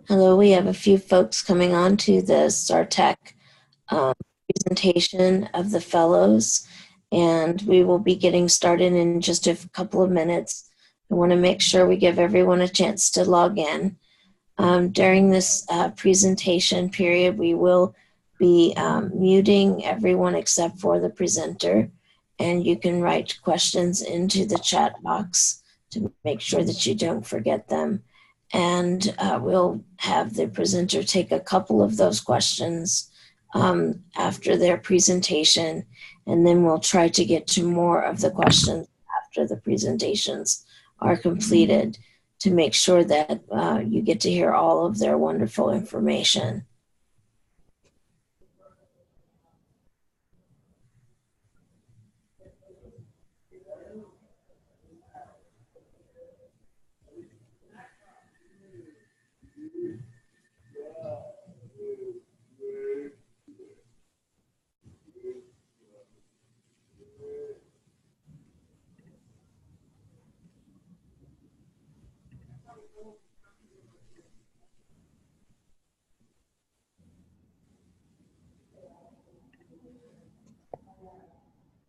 Hello, we have a few folks coming on to the SARTAC presentation of the fellows, and we will be getting started in just a couple of minutes. I want to make sure we give everyone a chance to log in. During this presentation period, we will be muting everyone except for the presenter, and you can write questions into the chat box to make sure that you don't forget them. And we'll have the presenter take a couple of those questions after their presentation, and then we'll try to get to more of the questions after the presentations are completed to make sure that you get to hear all of their wonderful information.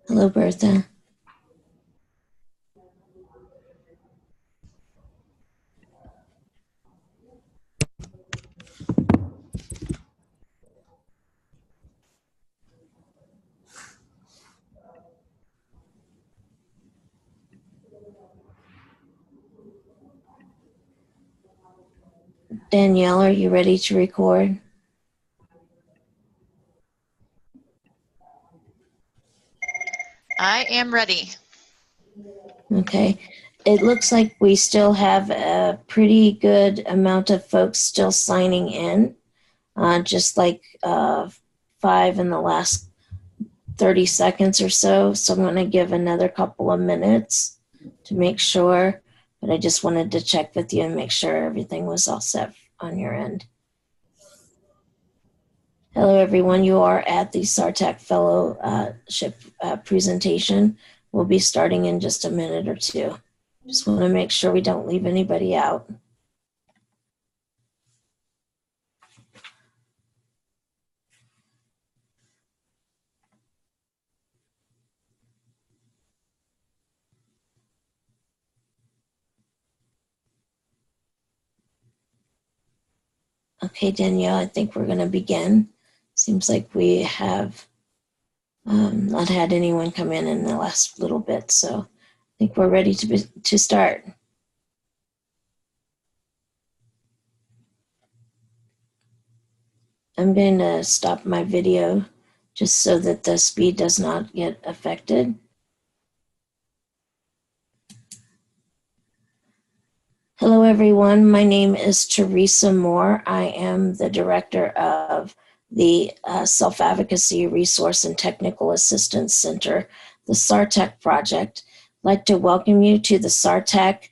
Hello, Bertha. Danielle, are you ready to record? I am ready. Okay. It looks like we still have a pretty good amount of folks still signing in, just like 5 in the last 30 seconds or so. So I'm going to give another couple of minutes to make sure, but I just wanted to check with you and make sure everything was all set on your end. Hello, everyone. You are at the SARTAC Fellowship presentation. We'll be starting in just a minute or two. Just want to make sure we don't leave anybody out. Okay, Danielle, I think we're going to begin. Seems like we have not had anyone come in the last little bit, so I think we're ready to start. I'm going to stop my video just so that the speed does not get affected. Hello, everyone. My name is Teresa Moore. I am the director of the Self-Advocacy Resource and Technical Assistance Center, the SARTAC project. I'd like to welcome you to the SARTAC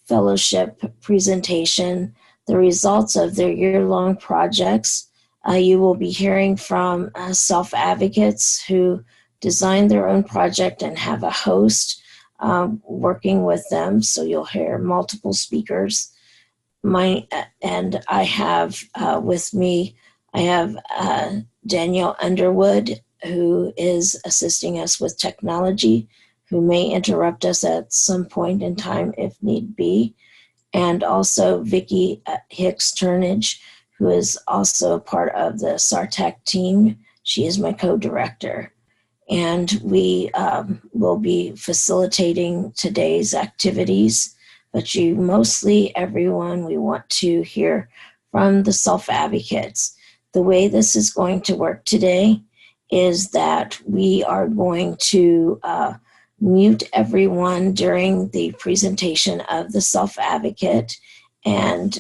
Fellowship presentation, the results of their year-long projects. You will be hearing from self-advocates who designed their own project and have a host working with them, so you'll hear multiple speakers. And I have with me, I have Danielle Underwood, who is assisting us with technology, who may interrupt us at some point in time if need be, and also Vicki Hicks Turnage, who is also a part of the SARTAC team. She is my co-director. And we will be facilitating today's activities, but you mostly, everyone, we want to hear from the self-advocates. The way this is going to work today is that we are going to mute everyone during the presentation of the self-advocate, and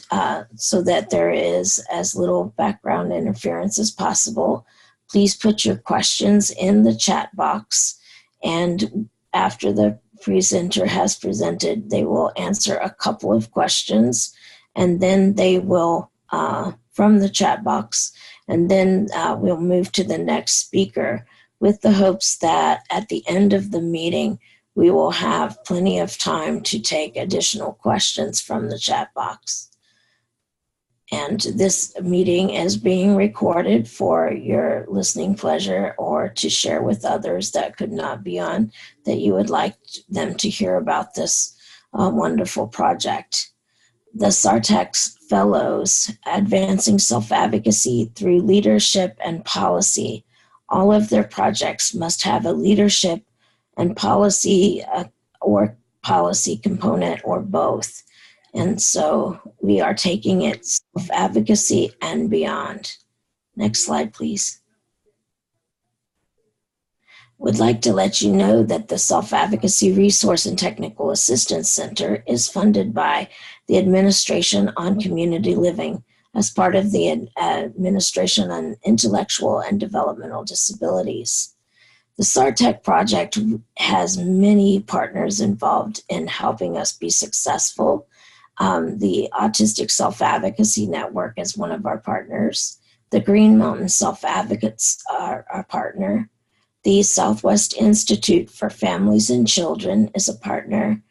so that there is as little background interference as possible. Please put your questions in the chat box, and after the presenter has presented, they will answer a couple of questions, and then they will, from the chat box, and then we'll move to the next speaker, with the hopes that at the end of the meeting, we will have plenty of time to take additional questions from the chat box. And this meeting is being recorded for your listening pleasure, or to share with others that could not be on, that you would like them to hear about this wonderful project. The SARTEX Fellows, Advancing Self-Advocacy Through Leadership and Policy. All of their projects must have a leadership and policy or policy component, or both. And so we are taking it self-advocacy and beyond. Next slide, please. Would like to let you know that the Self-Advocacy Resource and Technical Assistance Center is funded by the Administration on Community Living as part of the Administration on Intellectual and Developmental Disabilities. The SARTEC project has many partners involved in helping us be successful. The Autistic Self-Advocacy Network is one of our partners. The Green Mountain Self-Advocates are our partner. The Southwest Institute for Families and Children is a partner.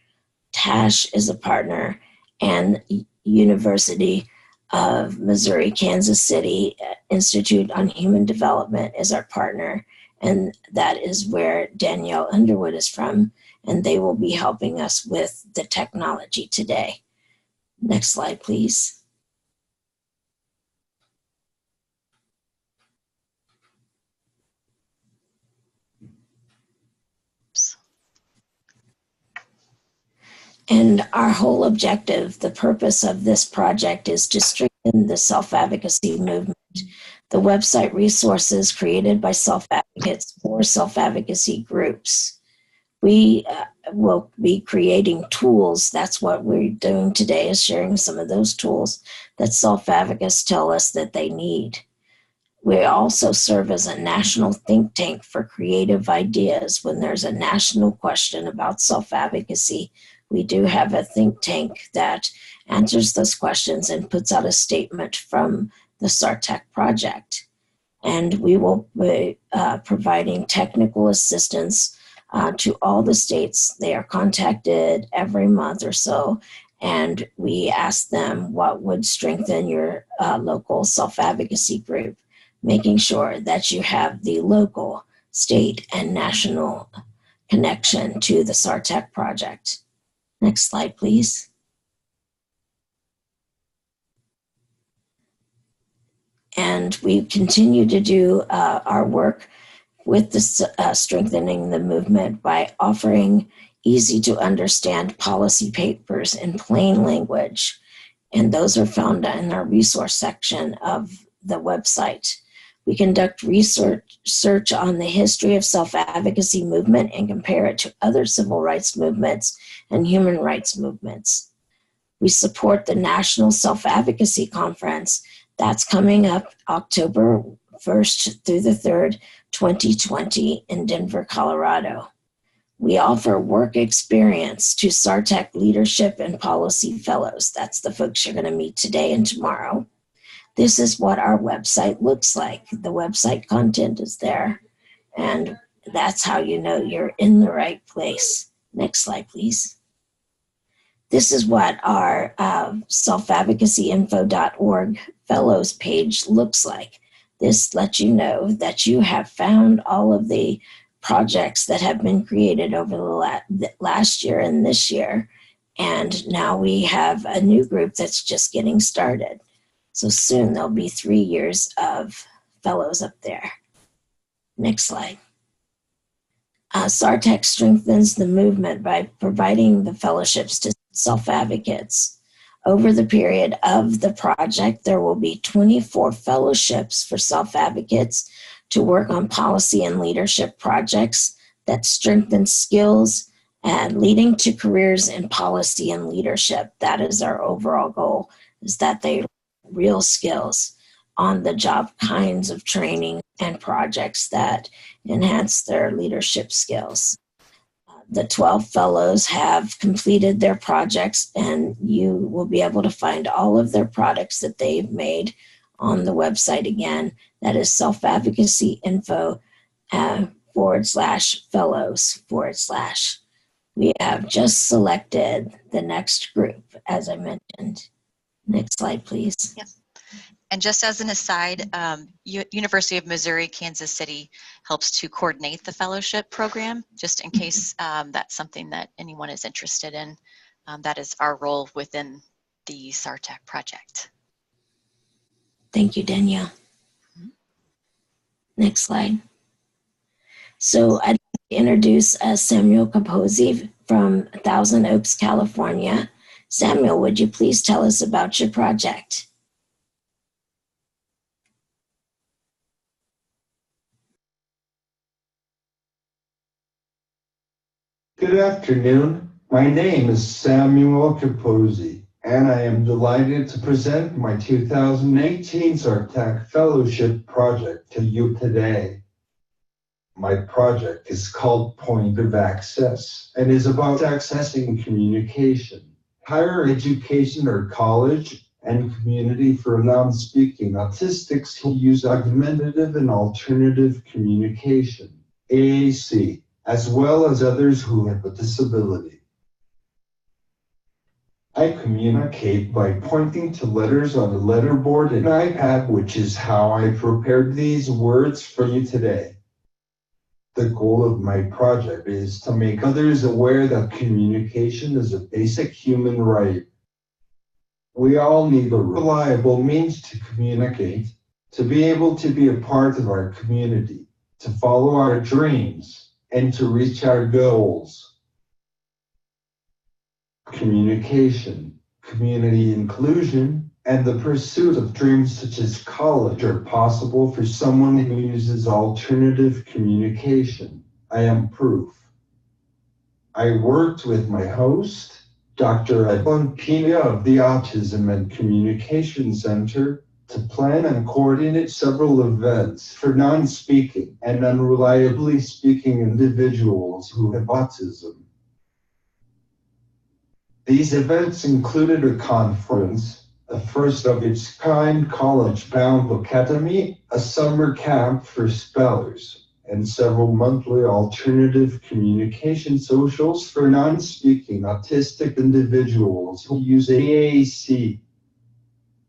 TASH is a partner, and University of Missouri, Kansas City Institute on Human Development is our partner, and that is where Danielle Underwood is from, and they will be helping us with the technology today. Next slide, please. And our whole objective, the purpose of this project, is to strengthen the self-advocacy movement. The website resources created by self-advocates for self-advocacy groups. We will be creating tools. That's what we're doing today, is sharing some of those tools that self-advocates tell us that they need. We also serve as a national think tank for creative ideas. When there's a national question about self-advocacy, we do have a think tank that answers those questions and puts out a statement from the SARTEC project. And we will be providing technical assistance to all the states. They are contacted every month or so, and we ask them what would strengthen your local self-advocacy group, making sure that you have the local, state, and national connection to the SARTEC project. Next slide, please. And we continue to do our work with this strengthening the movement by offering easy to understand policy papers in plain language. And those are found in our resource section of the website. We conduct research on the history of self-advocacy movement and compare it to other civil rights movements and human rights movements. We support the National Self-Advocacy Conference that's coming up October 1st through the 3rd, 2020 in Denver, Colorado. We offer work experience to SARTEC Leadership and Policy Fellows. That's the folks you're going to meet today and tomorrow. This is what our website looks like. The website content is there, and that's how you know you're in the right place. Next slide, please. This is what our selfadvocacyinfo.org fellows page looks like. This lets you know that you have found all of the projects that have been created over the last year and this year, and now we have a new group that's just getting started. So soon there'll be 3 years of fellows up there. Next slide. SARTEC strengthens the movement by providing the fellowships to self-advocates. Over the period of the project, there will be 24 fellowships for self-advocates to work on policy and leadership projects that strengthen skills and leading to careers in policy and leadership. That is our overall goal, is that they real skills on the job kinds of training and projects that enhance their leadership skills. The 12 fellows have completed their projects, and you will be able to find all of their products that they've made on the website again. That is selfadvocacyinfo /fellows/. We have just selected the next group, as I mentioned. Next slide, please. Yep. And just as an aside, University of Missouri, Kansas City helps to coordinate the fellowship program, just in case that's something that anyone is interested in. That is our role within the SARTAC project. Thank you, Danielle. Next slide. So I'd like to introduce Samuel Capozzi from Thousand Oaks, California. Samuel, would you please tell us about your project? Good afternoon. My name is Samuel Capozzi, and I am delighted to present my 2018 SARTAC Fellowship project to you today. My project is called Point of Access and is about accessing communication, higher education or college, and community for non-speaking autistics who use augmentative and alternative communication, AAC, as well as others who have a disability. I communicate by pointing to letters on a letterboard and iPad, which is how I prepared these words for you today. The goal of my project is to make others aware that communication is a basic human right. We all need a reliable means to communicate, to be able to be a part of our community, to follow our dreams, and to reach our goals. Communication, community inclusion, and the pursuit of dreams such as college are possible for someone who uses alternative communication. I am proof. I worked with my host, Dr. Pina of the Autism and Communication Center, to plan and coordinate several events for non-speaking and unreliably speaking individuals who have autism. These events included a conference, a first of its kind college-bound academy, a summer camp for spellers, and several monthly alternative communication socials for non-speaking autistic individuals who use AAC.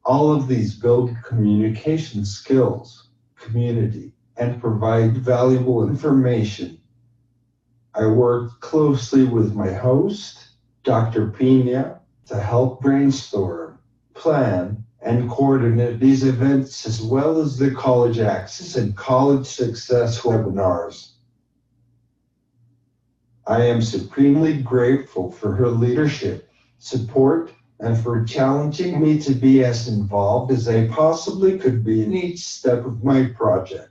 All of these build communication skills, community, and provide valuable information. I worked closely with my host, Dr. Pina, to help brainstorm, plan, and coordinate these events, as well as the College Access and College Success webinars. I am supremely grateful for her leadership, support, and for challenging me to be as involved as I possibly could be in each step of my project.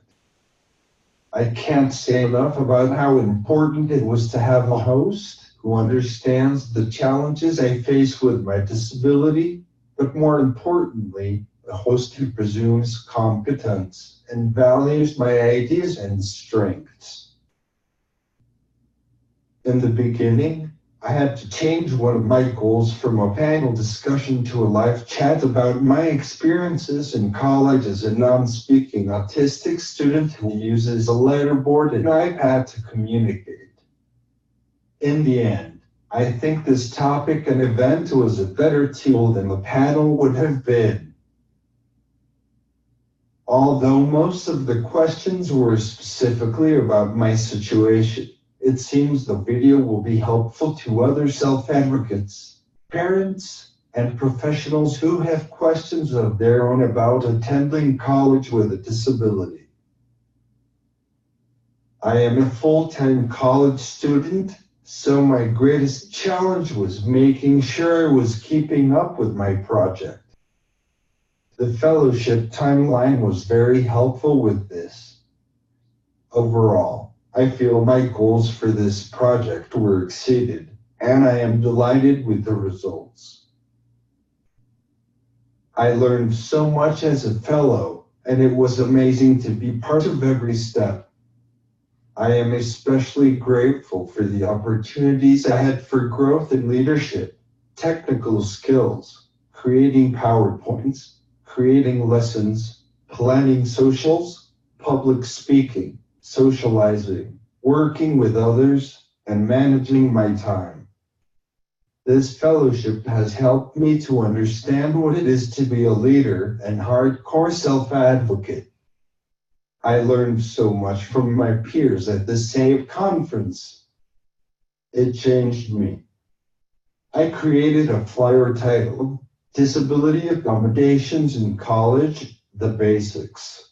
I can't say enough about how important it was to have a host who understands the challenges I face with my disability, but more importantly, a host who presumes competence and values my ideas and strengths. In the beginning, I had to change one of my goals from a panel discussion to a live chat about my experiences in college as a non-speaking autistic student who uses a letterboard and iPad to communicate. In the end, I think this topic and event was a better tool than the panel would have been. Although most of the questions were specifically about my situation, it seems the video will be helpful to other self-advocates, parents, and professionals who have questions of their own about attending college with a disability. I am a full-time college student, so my greatest challenge was making sure I was keeping up with my project. The fellowship timeline was very helpful with this. Overall, I feel my goals for this project were exceeded, and I am delighted with the results. I learned so much as a fellow, and it was amazing to be part of every step. I am especially grateful for the opportunities I had for growth in leadership, technical skills, creating PowerPoints, creating lessons, planning socials, public speaking, socializing, working with others, and managing my time. This fellowship has helped me to understand what it is to be a leader and hardcore self-advocate. I learned so much from my peers at the same conference. It changed me. I created a flyer titled Disability Accommodations in College, the Basics.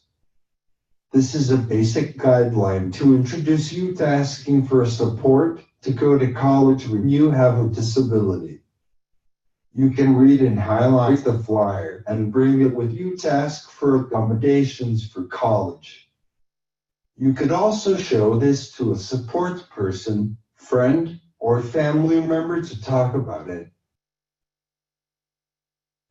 This is a basic guideline to introduce you to asking for support to go to college when you have a disability. You can read and highlight the flyer and bring it with you to ask for accommodations for college. You could also show this to a support person, friend, or family member to talk about it.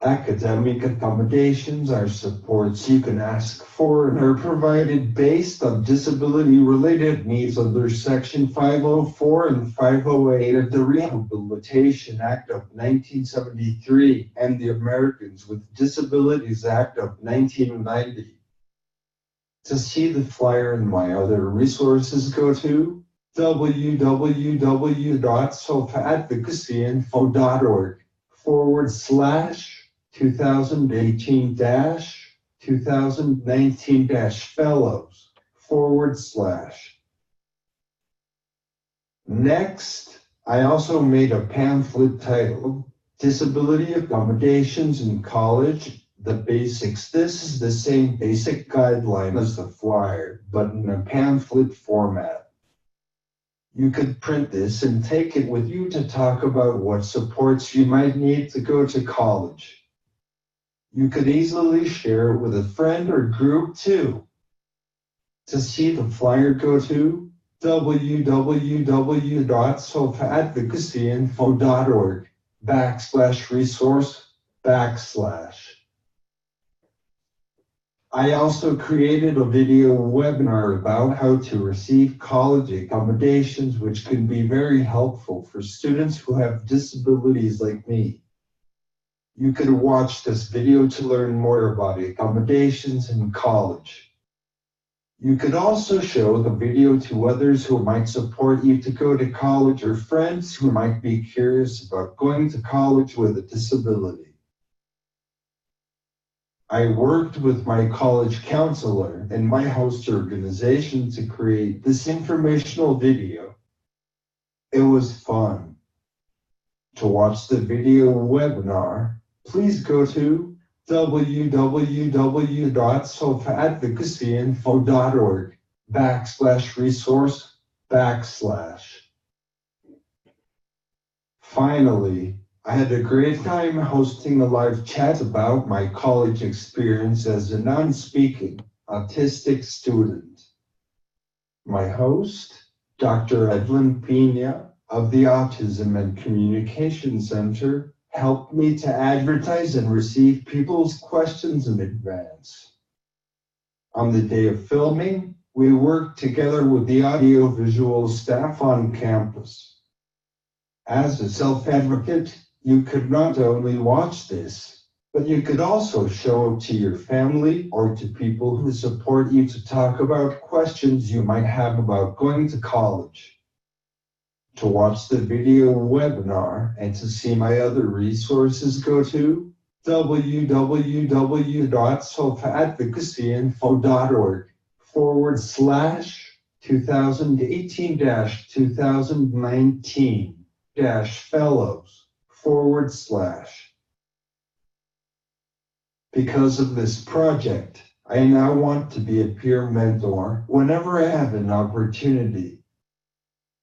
Academic accommodations are supports you can ask for and are provided based on disability-related needs under Section 504 and 508 of the Rehabilitation Act of 1973 and the Americans with Disabilities Act of 1990. To see the flyer and my other resources, go to www.selfadvocacy.org/2018-2019-fellows/. Next, I also made a pamphlet titled Disability Accommodations in College, the Basics. This is the same basic guideline as the flyer, but in a pamphlet format. You could print this and take it with you to talk about what supports you might need to go to college. You could easily share it with a friend or group too. To see the flyer, go to www.selfadvocacyinfo.org/resource/. I also created a video webinar about how to receive college accommodations, which can be very helpful for students who have disabilities like me. You could watch this video to learn more about accommodations in college. You could also show the video to others who might support you to go to college or friends who might be curious about going to college with a disability. I worked with my college counselor and my host organization to create this informational video. It was fun. To watch the video webinar, please go to www.selfadvocacyinfo.org/resource/. Finally, I had a great time hosting a live chat about my college experience as a non-speaking autistic student. My host, Dr. Evelyn Pina of the Autism and Communication Center, helped me to advertise and receive people's questions in advance. On the day of filming, we worked together with the audiovisual staff on campus. As a self-advocate, you could not only watch this, but you could also show it to your family or to people who support you to talk about questions you might have about going to college. To watch the video webinar and to see my other resources, go to www.selfadvocacy.org/2018-2019-fellows/. Because of this project, I now want to be a peer mentor whenever I have an opportunity.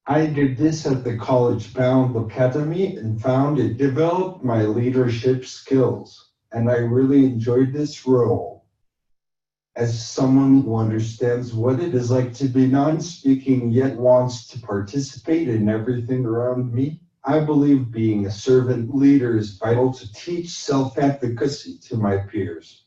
I did this at the College Bound Academy and found it developed my leadership skills, and I really enjoyed this role. As someone who understands what it is like to be non-speaking yet wants to participate in everything around me, I believe being a servant leader is vital to teach self-advocacy to my peers.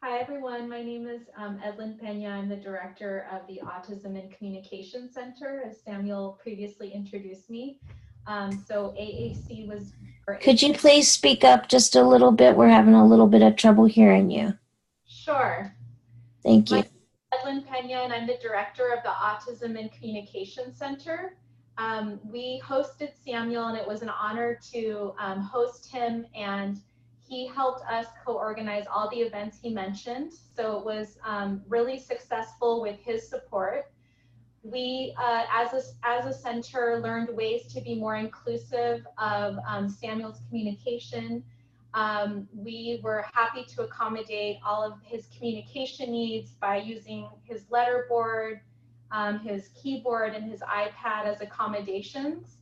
Hi, everyone. My name is Edlyn Pena. I'm the director of the Autism and Communication Center, as Samuel previously introduced me. So AAC was... Could you please speak up just a little bit? We're having a little bit of trouble hearing you. Sure. Thank you. My name is Edlyn Pena, and I'm the director of the Autism and Communication Center. We hosted Samuel, and it was an honor to host him, and he helped us co-organize all the events he mentioned. So it was really successful with his support. We, as a center, learned ways to be more inclusive of Samuel's communication. We were happy to accommodate all of his communication needs by using his letterboard, his keyboard, and his iPad as accommodations.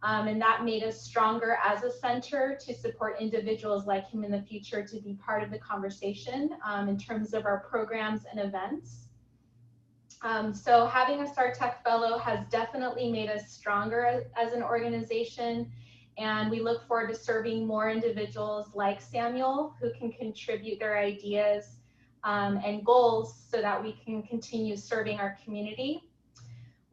And that made us stronger as a center to support individuals like him in the future to be part of the conversation in terms of our programs and events. So having a SARTEC fellow has definitely made us stronger as an organization, and we look forward to serving more individuals like Samuel who can contribute their ideas and goals so that we can continue serving our community.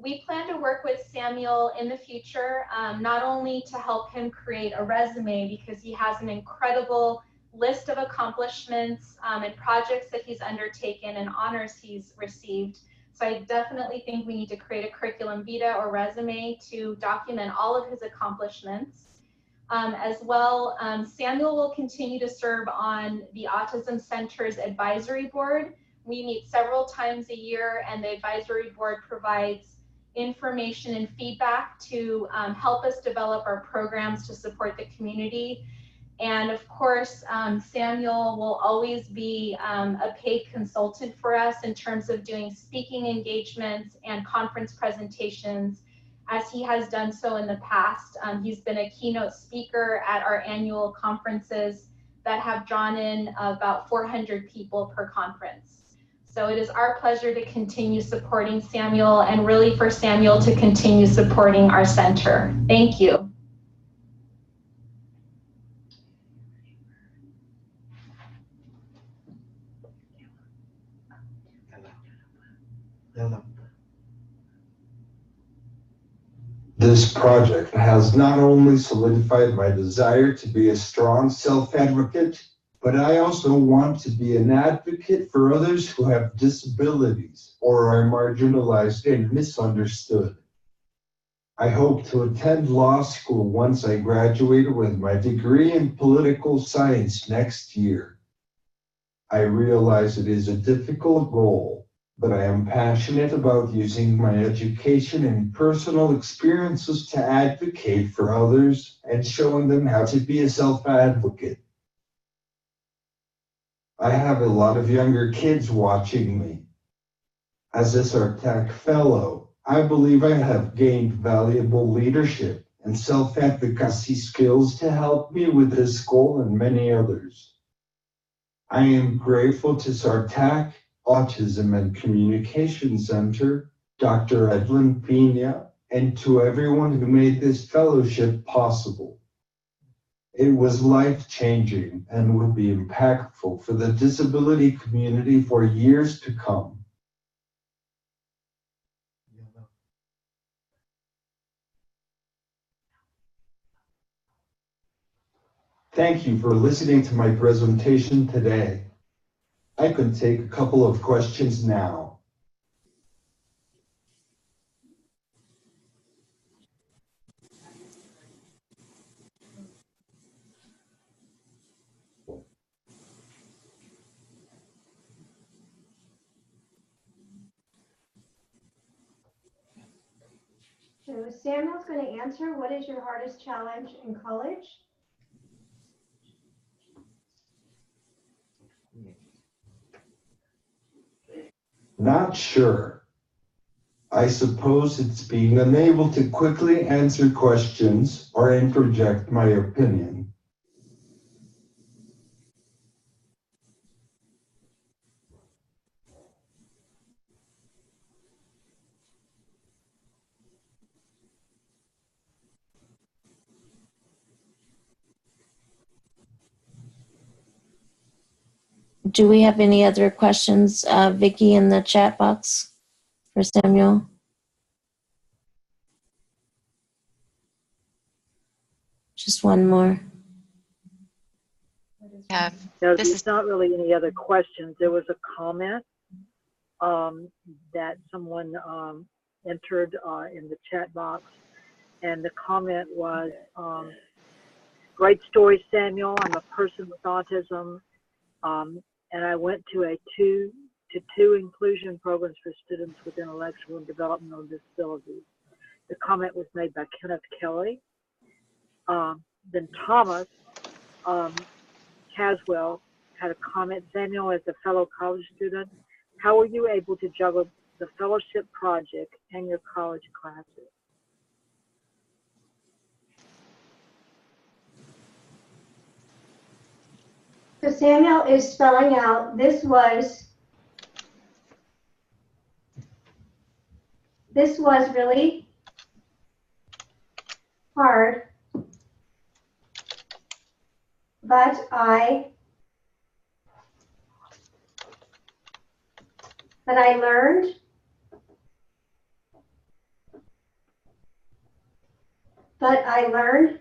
We plan to work with Samuel in the future, not only to help him create a resume because he has an incredible list of accomplishments and projects that he's undertaken and honors he's received. So I definitely think we need to create a curriculum vitae or resume to document all of his accomplishments. As well, Samuel will continue to serve on the Autism Center's advisory board. We meet several times a year, and the advisory board provides information and feedback to help us develop our programs to support the community. And of course, Samuel will always be a paid consultant for us in terms of doing speaking engagements and conference presentations, as he has done so in the past. He's been a keynote speaker at our annual conferences that have drawn in about 400 people per conference. So it is our pleasure to continue supporting Samuel, and really for Samuel to continue supporting our center. Thank you. This project has not only solidified my desire to be a strong self-advocate, but I also want to be an advocate for others who have disabilities or are marginalized and misunderstood. I hope to attend law school once I graduate with my degree in political science next year. I realize it is a difficult goal, but I am passionate about using my education and personal experiences to advocate for others and showing them how to be a self-advocate. I have a lot of younger kids watching me. As a SARTAC fellow, I believe I have gained valuable leadership and self-advocacy skills to help me with this goal and many others. I am grateful to SARTAC, Autism and Communication Center, Dr. Edlyn Pena, and to everyone who made this fellowship possible. It was life-changing and will be impactful for the disability community for years to come. Thank you for listening to my presentation today. I could take a couple of questions now. So Samuel's going to answer, what is your hardest challenge in college? Not sure. I suppose it's being unable to quickly answer questions or interject my opinion. Do we have any other questions, Vicky, in the chat box for Samuel? Just one more. Yeah, No, this there's is not really any other questions. There was a comment that someone entered in the chat box, and the comment was, great story, Samuel. I'm a person with autism, and I went to two inclusion programs for students with intellectual and developmental disabilities. The comment was made by Kenneth Kelly. Then Thomas Caswell had a comment. Samuel, as a fellow college student, how were you able to juggle the fellowship project and your college classes? So Samuel is spelling out, this was really hard, but I learned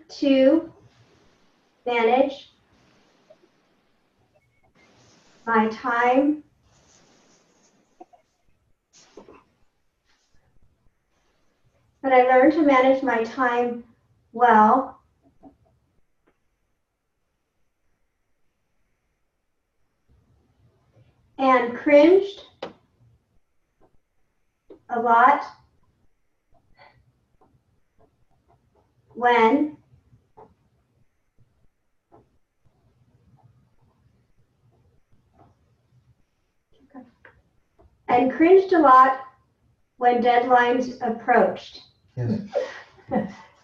to manage my time well, and cringed a lot when deadlines approached. Yes.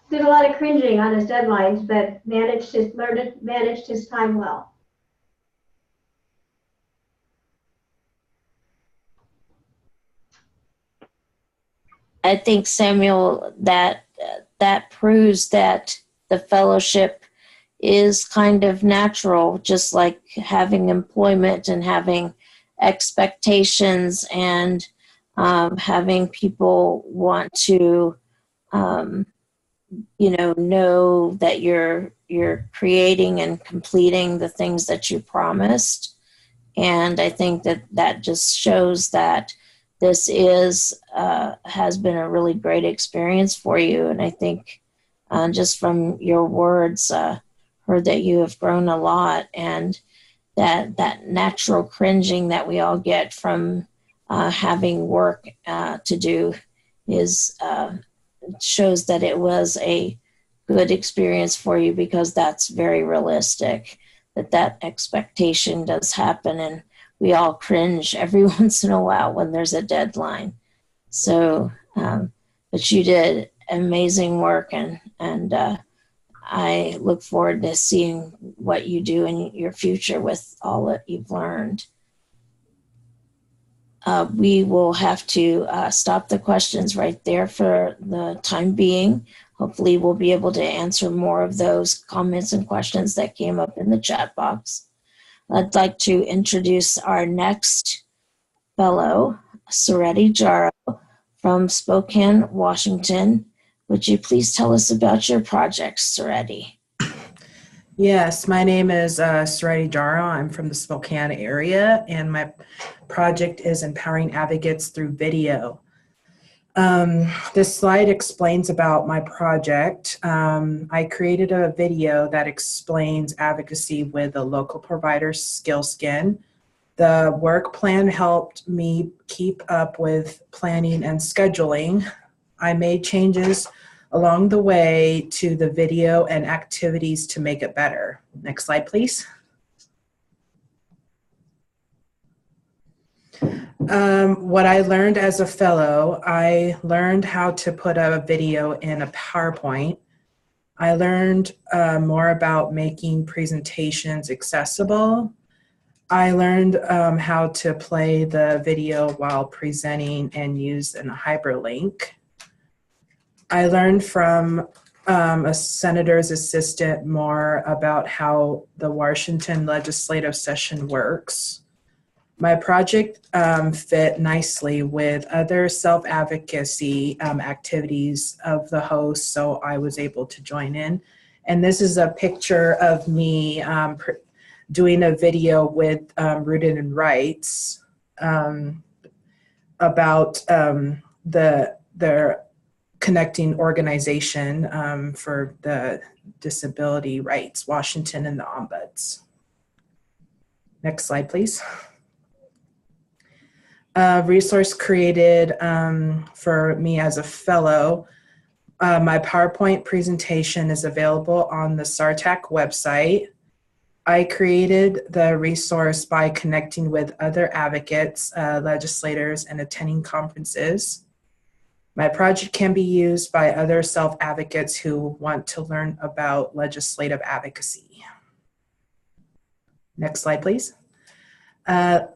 Did a lot of cringing on his deadlines, but managed his time well. I think, Samuel, that proves that the fellowship is kind of natural, just like having employment and having expectations and having people want to, know that you're creating and completing the things that you promised. And I think that just shows that this has been a really great experience for you. And I think just from your words, heard that you have grown a lot, and that natural cringing that we all get from having work to do is shows that it was a good experience for you, because that's very realistic, that expectation does happen, and we all cringe every once in a while when there's a deadline. So, but you did amazing work, and I look forward to seeing what you do in your future with all that you've learned. We will have to stop the questions right there for the time being. Hopefully we'll be able to answer more of those comments and questions that came up in the chat box. I'd like to introduce our next fellow, Sureti Jaro from Spokane, Washington. Would you please tell us about your project, Sureti? Yes, my name is Sureti Jaro. I'm from the Spokane area, and my project is Empowering Advocates Through Video. This slide explains about my project. I created a video that explains advocacy with a local provider, Skillskin. The work plan helped me keep up with planning and scheduling. I made changes along the way to the video and activities to make it better. Next slide, please. What I learned as a fellow, I learned how to put a video in a PowerPoint. I learned more about making presentations accessible. I learned how to play the video while presenting and use a hyperlink. I learned from a senator's assistant more about how the Washington legislative session works. My project fit nicely with other self-advocacy activities of the host, so I was able to join in. And this is a picture of me doing a video with Rooted in Rights about their connecting organization for the disability rights, Washington and the Ombuds. Next slide, please. Resource created for me as a fellow. My PowerPoint presentation is available on the SARTAC website. I created the resource by connecting with other advocates, legislators, and attending conferences. My project can be used by other self-advocates who want to learn about legislative advocacy. Next slide, please.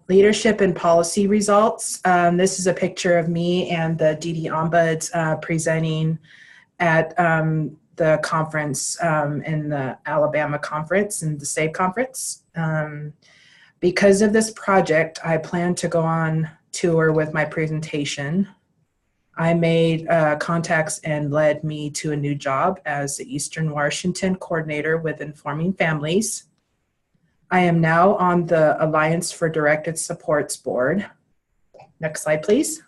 Leadership and policy results. This is a picture of me and the DD Ombuds presenting at the conference in the Alabama conference and the SAVE conference. Because of this project, I plan to go on tour with my presentation. I made contacts and led me to a new job as the Eastern Washington coordinator with Informing Families. I am now on the Alliance for Directed Supports board. Next slide, please.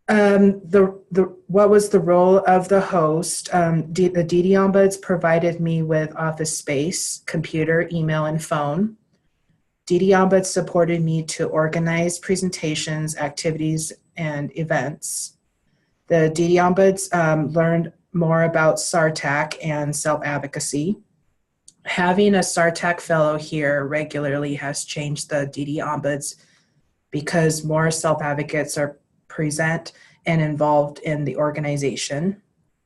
What was the role of the host? The DD Ombuds provided me with office space, computer, email, and phone. DD Ombuds supported me to organize presentations, activities, and events. The DD Ombuds learned more about SARTAC and self-advocacy. Having a SARTAC fellow here regularly has changed the DD Ombuds because more self-advocates are present and involved in the organization.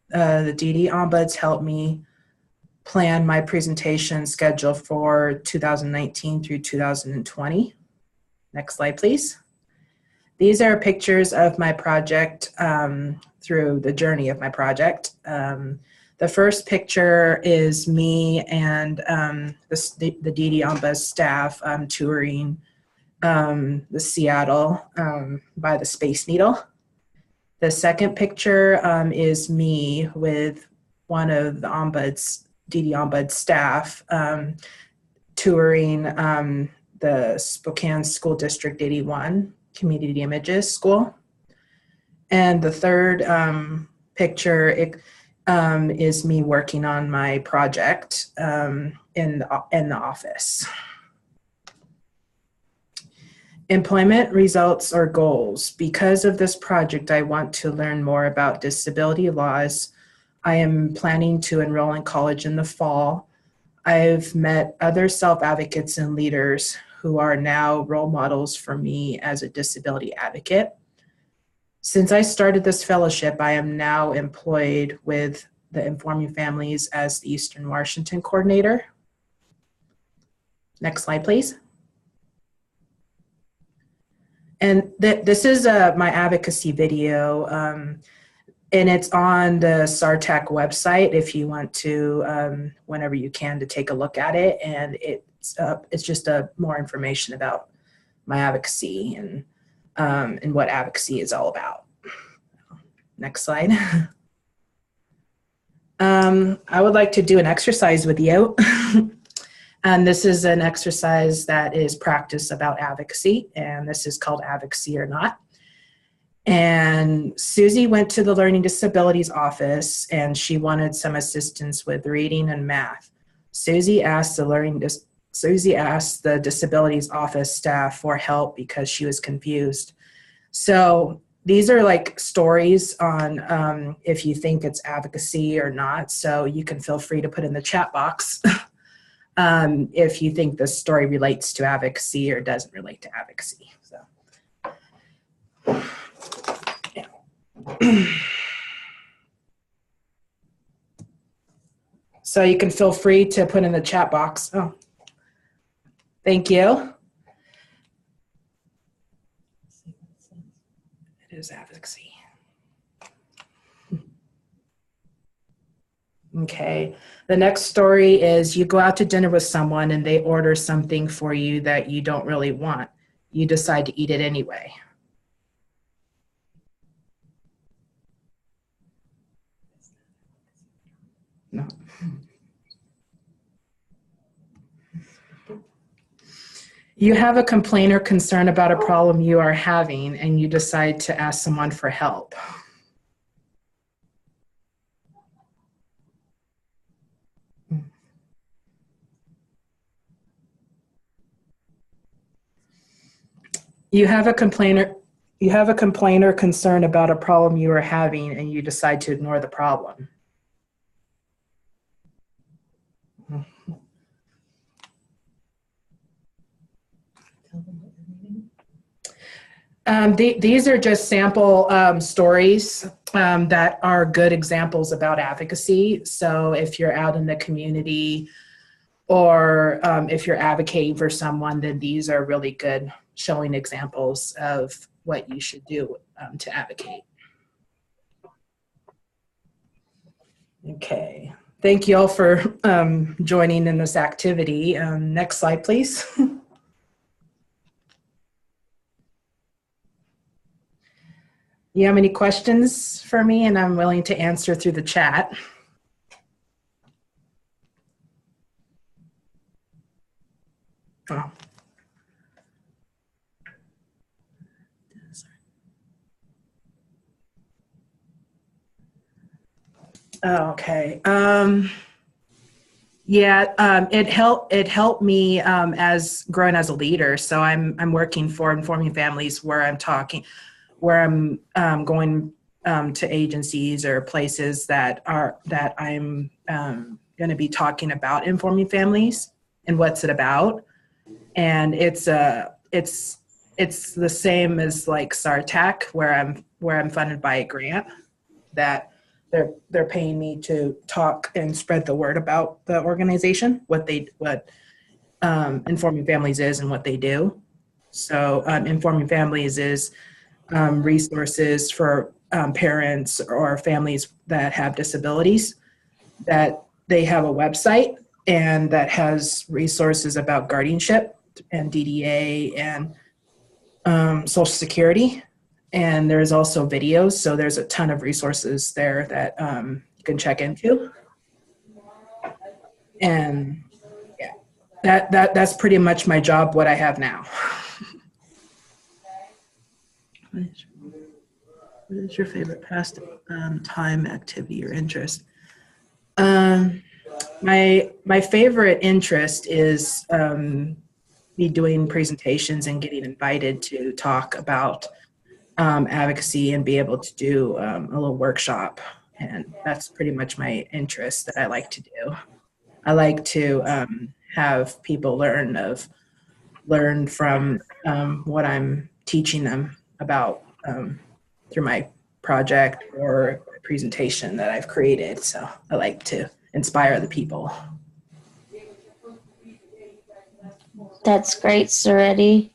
The DD Ombuds helped me plan my presentation schedule for 2019 through 2020. Next slide, please. These are pictures of my project through the journey of my project. The first picture is me and the DD Ombuds staff touring the Seattle by the Space Needle. The second picture is me with one of the DD Ombuds staff touring the Spokane School District 81 Community Images School. And the third picture is me working on my project in the office. Employment results or goals. Because of this project, I want to learn more about disability laws. I am planning to enroll in college in the fall. I've met other self-advocates and leaders who are now role models for me as a disability advocate. Since I started this fellowship, I am now employed with the Informing Families as the Eastern Washington coordinator. Next slide, please. And this is my advocacy video, and it's on the SARTAC website if you want to, whenever you can, to take a look at it. And it's just more information about my advocacy and what advocacy is all about. Next slide. I would like to do an exercise with you. And this is an exercise that is practice about advocacy, and this is called Advocacy or Not. And Susie went to the Learning Disabilities office, and she wanted some assistance with reading and math. Susie asked the disabilities office staff for help because she was confused. So these are like stories on if you think it's advocacy or not. So you can feel free to put in the chat box. if you think the story relates to advocacy or doesn't relate to advocacy. So, yeah. So you can feel free to put in the chat box. Oh, thank you. It is advocacy. Okay. The next story is you go out to dinner with someone and they order something for you that you don't really want. You decide to eat it anyway. No. You have a complaint or concern about a problem you are having and you decide to ask someone for help. You have a complaint or concern about a problem you are having and you decide to ignore the problem. These are just sample stories that are good examples about advocacy. So if you're out in the community or if you're advocating for someone, then these are really good showing examples of what you should do to advocate. Okay, thank you all for joining in this activity. Next slide, please. You have any questions for me? And I'm willing to answer through the chat. Oh. Okay. Yeah, it helped me as growing as a leader. So I'm working for Informing Families where I'm going to agencies or places that I'm going to be talking about informing families and what's it about. And it's the same as like SARTAC where I'm funded by a grant that they're paying me to talk and spread the word about the organization, what Informing Families is and what they do. So Informing Families is resources for parents or families that have disabilities, that they have a website and that has resources about guardianship and DDA and Social Security. And there's also videos, so there's a ton of resources there that you can check into. And yeah, that's pretty much my job, what I have now. What is your favorite pastime, activity, or interest? My favorite interest is me doing presentations and getting invited to talk about advocacy and be able to do a little workshop. And that's pretty much my interest that I like to do. I like to have people learn from what I'm teaching them about through my project or presentation that I've created. So I like to inspire the people. That's great, Saretti.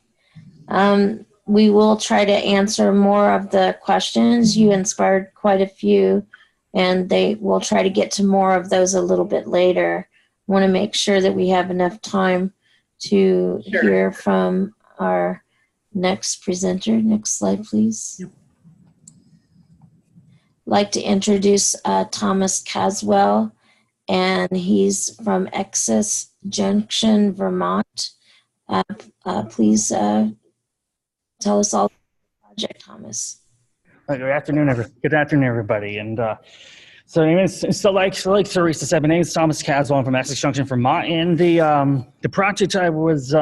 We will try to answer more of the questions. You inspired quite a few, and we'll try to get to more of those a little bit later. Want to make sure that we have enough time to hear from our next presenter. Next slide, please. Yep. I'd like to introduce Thomas Caswell, and he's from Excess Junction, Vermont. Please tell us all about the project, Thomas. Good afternoon, everybody. And so like Teresa said, my name is Thomas Caswell. I'm from Essex Junction, Vermont. And the project I was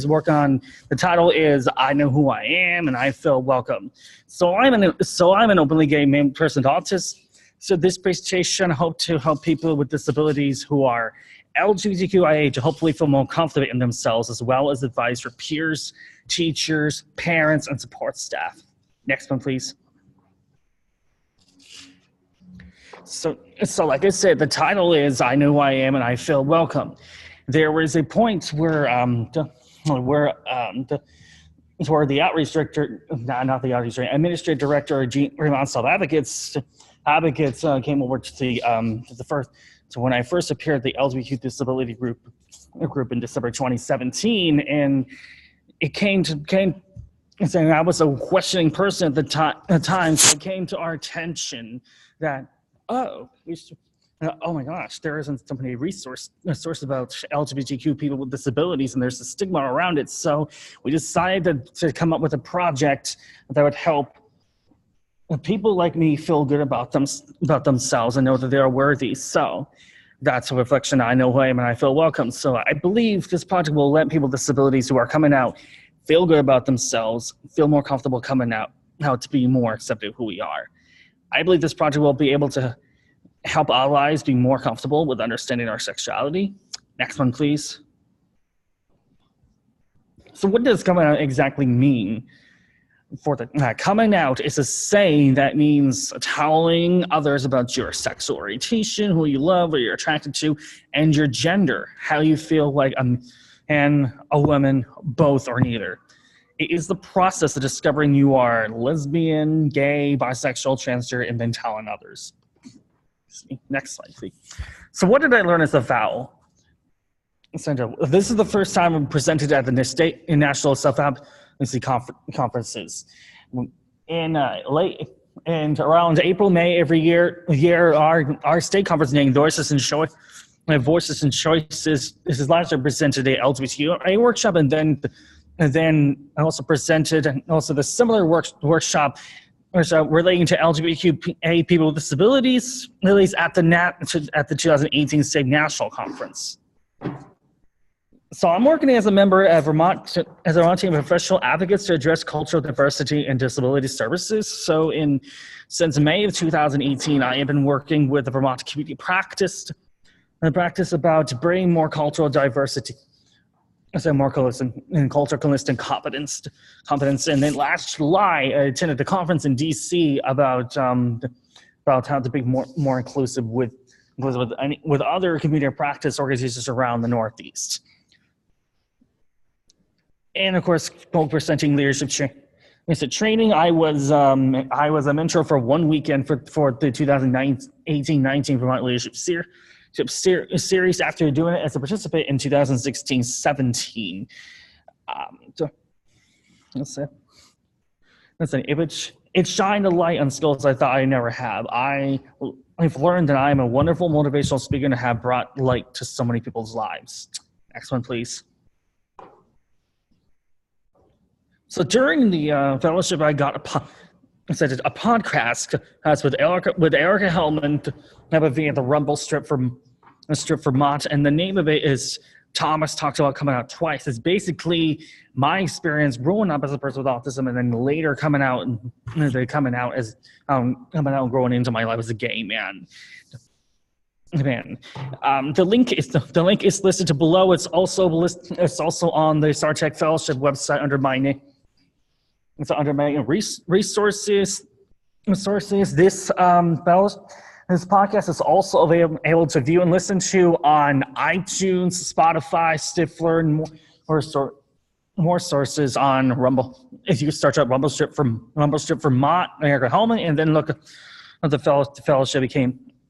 working on, the title is "I Know Who I Am and I Feel Welcome." So I'm an openly gay male person with autism. So this presentation, I hope to help people with disabilities who are LGBTQIA to hopefully feel more confident in themselves, as well as advise for peers, teachers, parents, and support staff. Next one, please. So like I said, the title is I Know Who I Am and I Feel Welcome. There was a point where the outreach director, not the outreach director, administrative director of Vermont Self Advocates came over to the first. So when I first appeared at the LGBTQ disability group in December 2017, and it came saying I was a questioning person at the time, so it came to our attention that oh my gosh, there isn't so many a source about LGBTQ people with disabilities, and there's a stigma around it. So we decided to come up with a project that would help people like me feel good about themselves and know that they are worthy. So that's a reflection. I know who I am and I feel welcome. So I believe this project will let people with disabilities who are coming out feel good about themselves, feel more comfortable coming out to be more accepted of who we are. I believe this project will be able to help allies be more comfortable with understanding our sexuality. Next one, please. So what does coming out exactly mean? For the coming out is a saying that means telling others about your sexual orientation, who you love, what you're attracted to, and your gender, how you feel like a man, a woman, both or neither. It is the process of discovering you are lesbian, gay, bisexual, transgender, and then telling others. Next slide, please. So what did I learn as a vow? This is the first time I'm presented at the state and national self-advocacy conferences. And around April, May every year our state conference named Voices and Choices. This is last year presented a LGBTQIA workshop, and then I also presented the similar workshop relating to LGBTQIA people with disabilities, released at the 2018 State National Conference. So I'm working as a member at Vermont team of professional advocates to address cultural diversity and disability services. So since May of 2018, I have been working with the Vermont community practice about bringing more cultural diversity. So more and cultural and competence. And then last July, I attended the conference in DC about how to be more inclusive with other community practice organizations around the Northeast. And of course, presenting leadership training. I was a mentor for 1 weekend for the 2018-19 Vermont Leadership Series after doing it as a participant in 2016-17. It shined a light on skills I thought I never have. I've learned that I am a wonderful motivational speaker and have brought light to so many people's lives. Next one, please. So during the fellowship, I got a podcast with Erica Hellman via the Rumble strip for Mott, and the name of it is Thomas Talks About Coming Out Twice. It's basically my experience growing up as a person with autism, and then later coming out and growing into my life as a gay man. The link is listed to below. It's also on the StarTech Fellowship website under my name. It's under my resources. This podcast is also able to view and listen to on iTunes, Spotify, Stifler, and more sources on Rumble. If you search up Rumble strip for Mott, Erica Hellman, and then look at the fellowship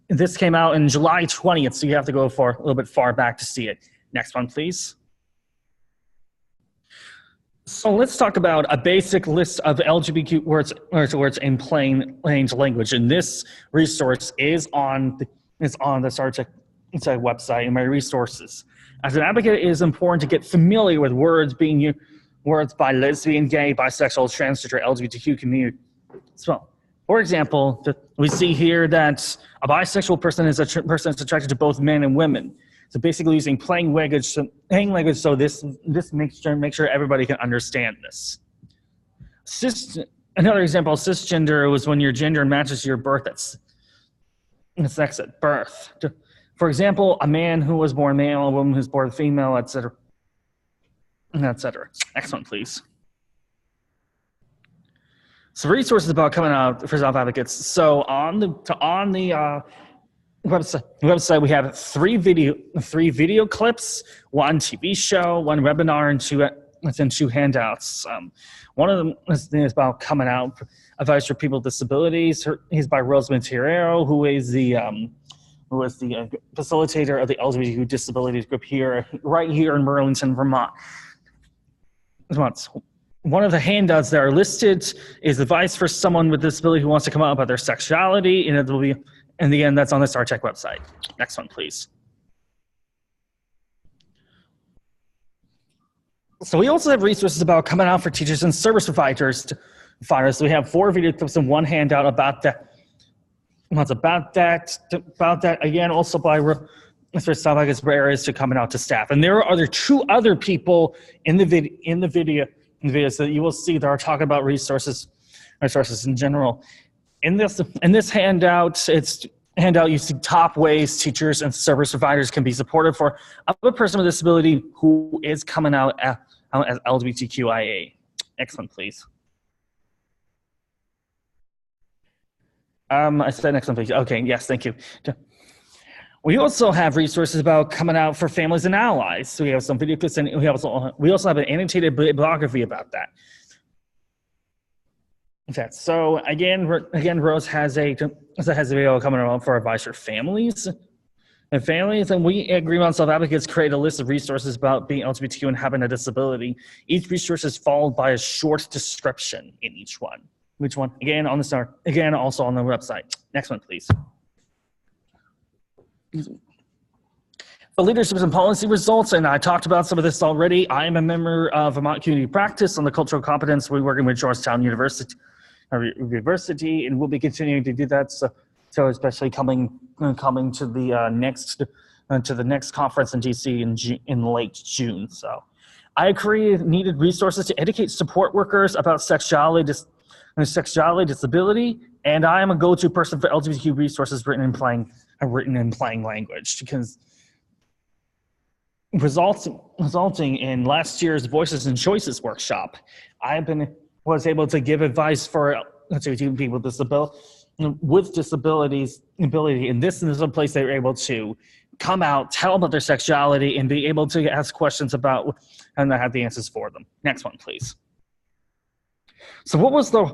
this came out in July 20th, so you have to go for a little bit far back to see it. Next one, please. So let's talk about a basic list of LGBTQ words in plain language, and this resource is on the StarTech website and my resources. As an advocate, it is important to get familiar with words by lesbian, gay, bisexual, transgender, LGBTQ community. So, for example, we see here that a bisexual person is a person that's attracted to both men and women. So basically using plain language so this makes sure everybody can understand this. Another example, cisgender was when your gender matches your birth, that's sex at birth. For example, a man who was born male, a woman who's born female, etc. etc. Next one, please. So resources about coming out for self-advocates. So on the website we have three video clips, one TV show, one webinar, and two handouts. One of them is about coming out, advice for people with disabilities. He's by Rose Monterero, who is the facilitator of the LGBTQ disabilities group right here in Burlington, Vermont. One of the handouts that are listed is advice for someone with disability who wants to come out about their sexuality, and it will be, in the end, that's on the StarTech website. Next one, please. So we also have resources about coming out for teachers and service providers. So we have 4 video clips and 1 handout about that. About that again, also by for areas to coming out to staff. And there are 2 other people in the videos that you will see that are talking about resources in general. In this handout, you see top ways teachers and service providers can be supported for a person with a disability who is coming out as LGBTQIA. Excellent, please. I said next one, please. Okay, yes, thank you. We also have resources about coming out for families and allies. So we have some video clips, and we also have an annotated bibliography about that. Okay, so again, Rose has a video coming out for advice for families. And we at Green Mountain Self-Advocates create a list of resources about being LGBTQ and having a disability. Each resource is followed by a short description in each one. Which one? Again, on the start. Again, also on the website. Next one, please. For leadership and policy results, and I talked about some of this already. I am a member of Vermont Community Practice on the cultural competence. We're working with Georgetown University, and we'll be continuing to do that. So especially coming to the next conference in DC in late June. So I created needed resources to educate support workers about sexuality, disability, and I am a go-to person for LGBTQ resources written in plain language, because resulting in last year's Voices and Choices workshop, was able to give advice for people with disabilities, and this is a place they were able to come out, tell about their sexuality, and be able to ask questions about, and I have the answers for them. Next one, please. So what was the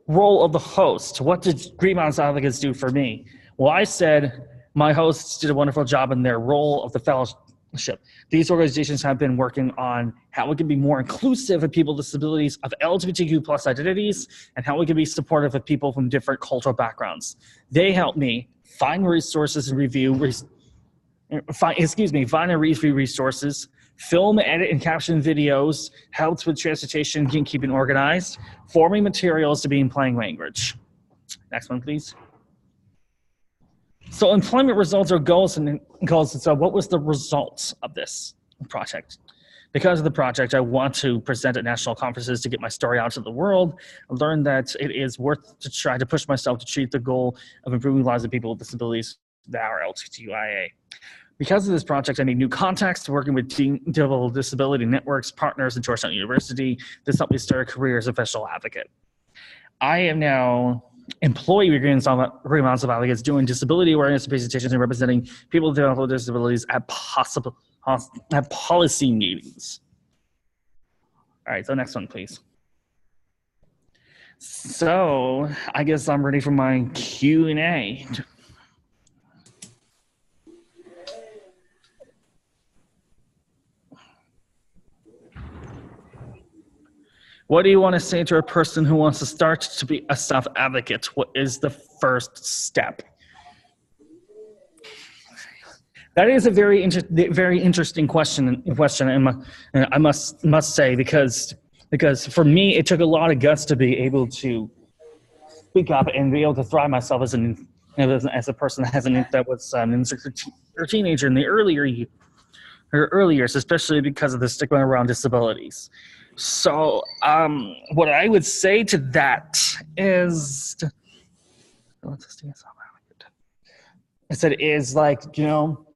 role of the host? What did Green Mountain Advocates do for me? Well, I said my hosts did a wonderful job in their role of the fellowship. These organizations have been working on how we can be more inclusive of people with disabilities, of LGBTQ plus identities, and how we can be supportive of people from different cultural backgrounds. They helped me find resources and find and review resources, film, edit, and caption videos, helped with transportation and keeping organized, forming materials to be in plain language. Next one, please. So employment results are goals. And so what was the results of this project? Because of the project, I want to present at national conferences to get my story out to the world. I learned that it is worth to try to push myself to achieve the goal of improving the lives of people with disabilities that are LGBTQIA. Because of this project, I made new contacts, working with disability networks, partners at Georgetown University. This helped me start a career as a professional advocate. I am now employee with Green Mountain Self-Advocates doing disability awareness presentations and representing people with disabilities at policy meetings. All right, so next one, please. So I guess I'm ready for my Q&A. What do you want to say to a person who wants to start to be a self-advocate? What is the first step? That is a very interesting question, and I must say, because for me, it took a lot of guts to be able to speak up and be able to thrive myself as a person that was an insecure teenager in the earlier years, especially because of the stigma around disabilities. So what I would say to that is, I said is like, you know,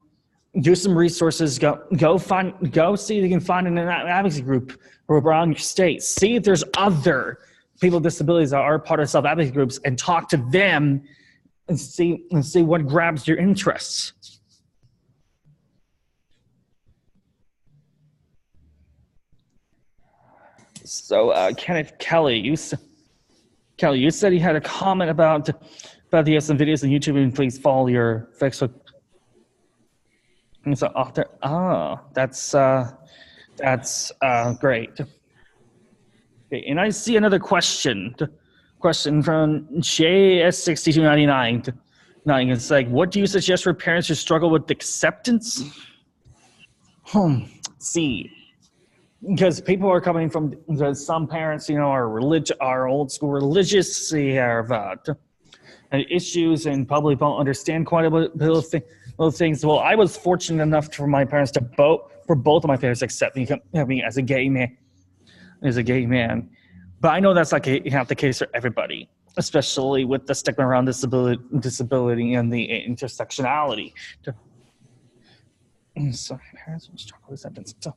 do some resources. Go see if you can find an advocacy group around your state. See if there's other people with disabilities that are part of self-advocacy groups, and talk to them and see what grabs your interests. So Kenneth Kelly, you said you had a comment about the some videos on YouTube, and please follow your Facebook. And so author, that's great. Okay, and I see another question from JS6299. It's like, what do you suggest for parents who struggle with acceptance? See, because people are coming from, some parents, are old school religious. They have issues and probably don't understand quite a bit of things. Well, I was fortunate enough for my parents for both of my parents accept me as a gay man. But I know that's not the case for everybody, especially with the stigma around disability and the intersectionality. So parents will struggle with acceptance. So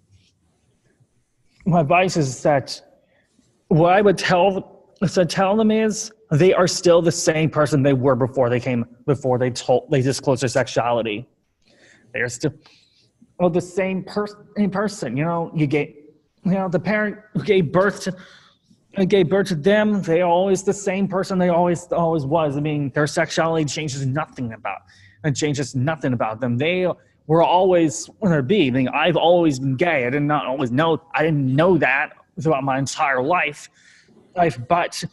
my advice is that what I would tell them is they are still the same person they were before they disclosed their sexuality. They're still the same person. The parent who gave birth to them, they always the same person they always was. I mean, their sexuality changes nothing about them. They were always going to be. I mean, I've always been gay. I didn't know that throughout my entire life. But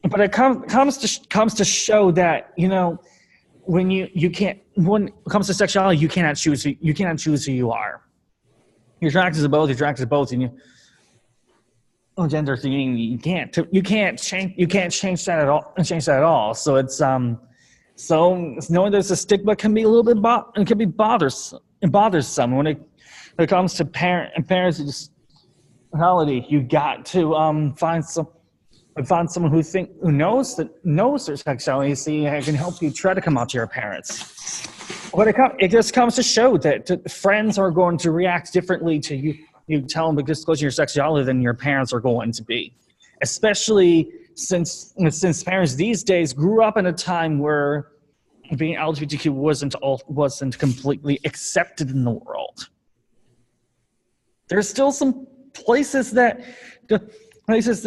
it comes to show that, when when it comes to sexuality, you cannot choose who you are. You're attracted to both. And gender thing, you can't change that at all. So it's so knowing there's a stigma can be a little bit bothersome when it comes to parents' reality. You got to find someone who knows their sexuality. See, I can help you try to come out to your parents. But it just comes to show that friends are going to react differently to you. You tell them to disclose your sexuality than your parents are going to be, especially since parents these days grew up in a time where being LGBTQ wasn't completely accepted in the world. There's still some places in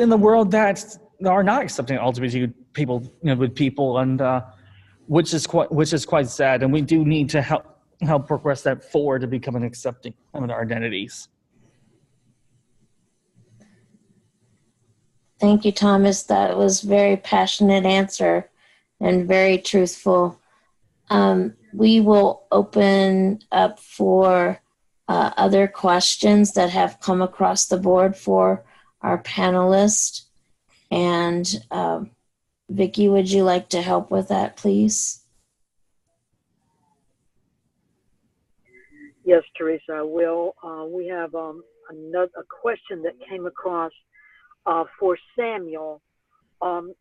the world that are not accepting LGBTQ people, and which is quite sad. And we do need to help progress that forward to become an accepting of our identities. Thank you, Thomas. That was a very passionate answer and very truthful. We will open up for other questions that have come across the board for our panelists. And Vicki, would you like to help with that, please? Yes, Teresa, I will. We have a question that came across for Samuel. The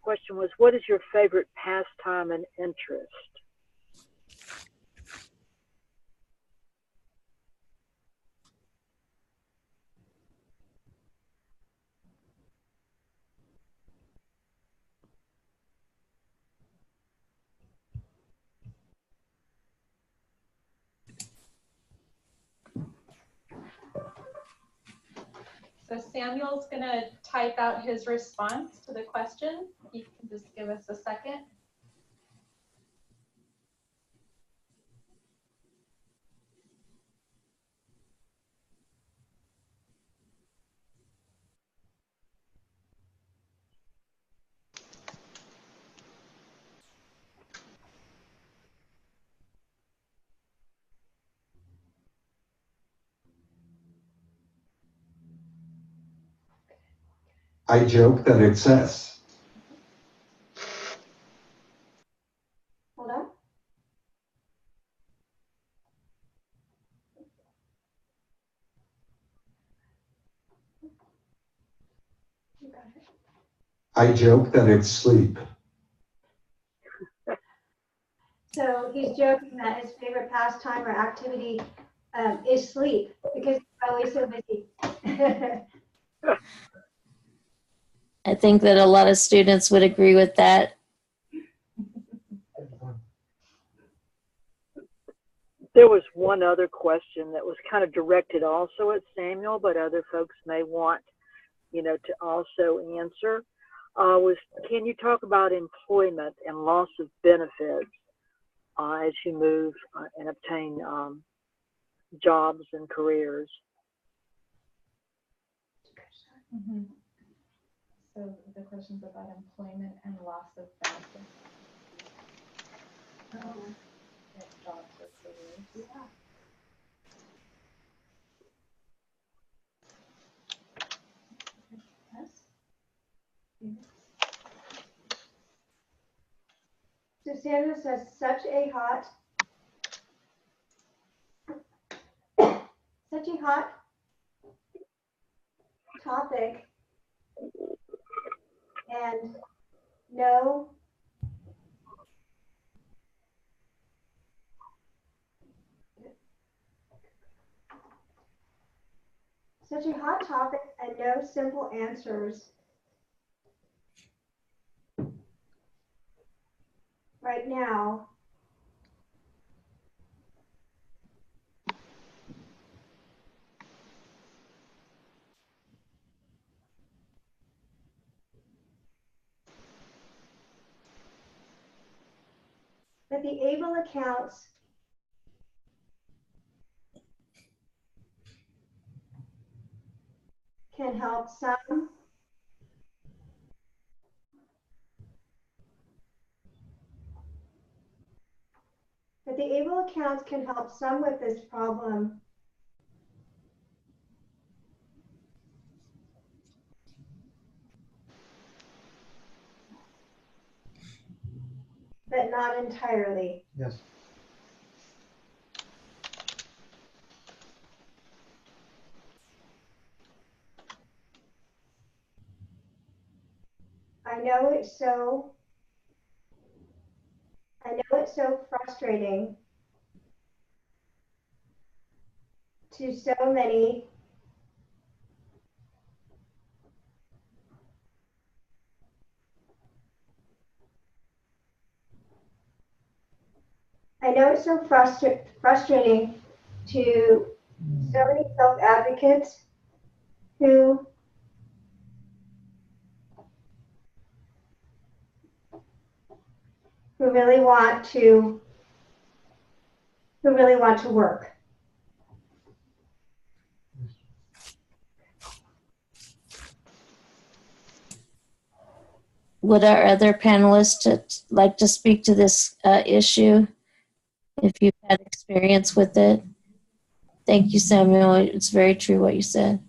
question was, what is your favorite pastime and interest? So Samuel's going to type out his response to the question. You can just give us a second. I joke that it's S. Hold on. You got it. I joke that it's sleep. So he's joking that his favorite pastime or activity is sleep because he's always so busy. I think that a lot of students would agree with that. There was one other question that was kind of directed also at Samuel, but other folks may want, to also answer. Can you talk about employment and loss of benefits as you move and obtain jobs and careers? Mm-hmm. So the question's about employment and loss of benefits. Jobs or careers. Yeah. So Sandra says, such a hot topic, and no such a hot topic and no simple answers right now. But the able accounts can help some. But the able accounts can help some with this problem. But not entirely. Yes. I know it's so frustrating to so many frustrating to so many self-advocates who really want to work. Would our other panelists like to speak to this issue if you've had experience with it? Thank you, Samuel. It's very true what you said.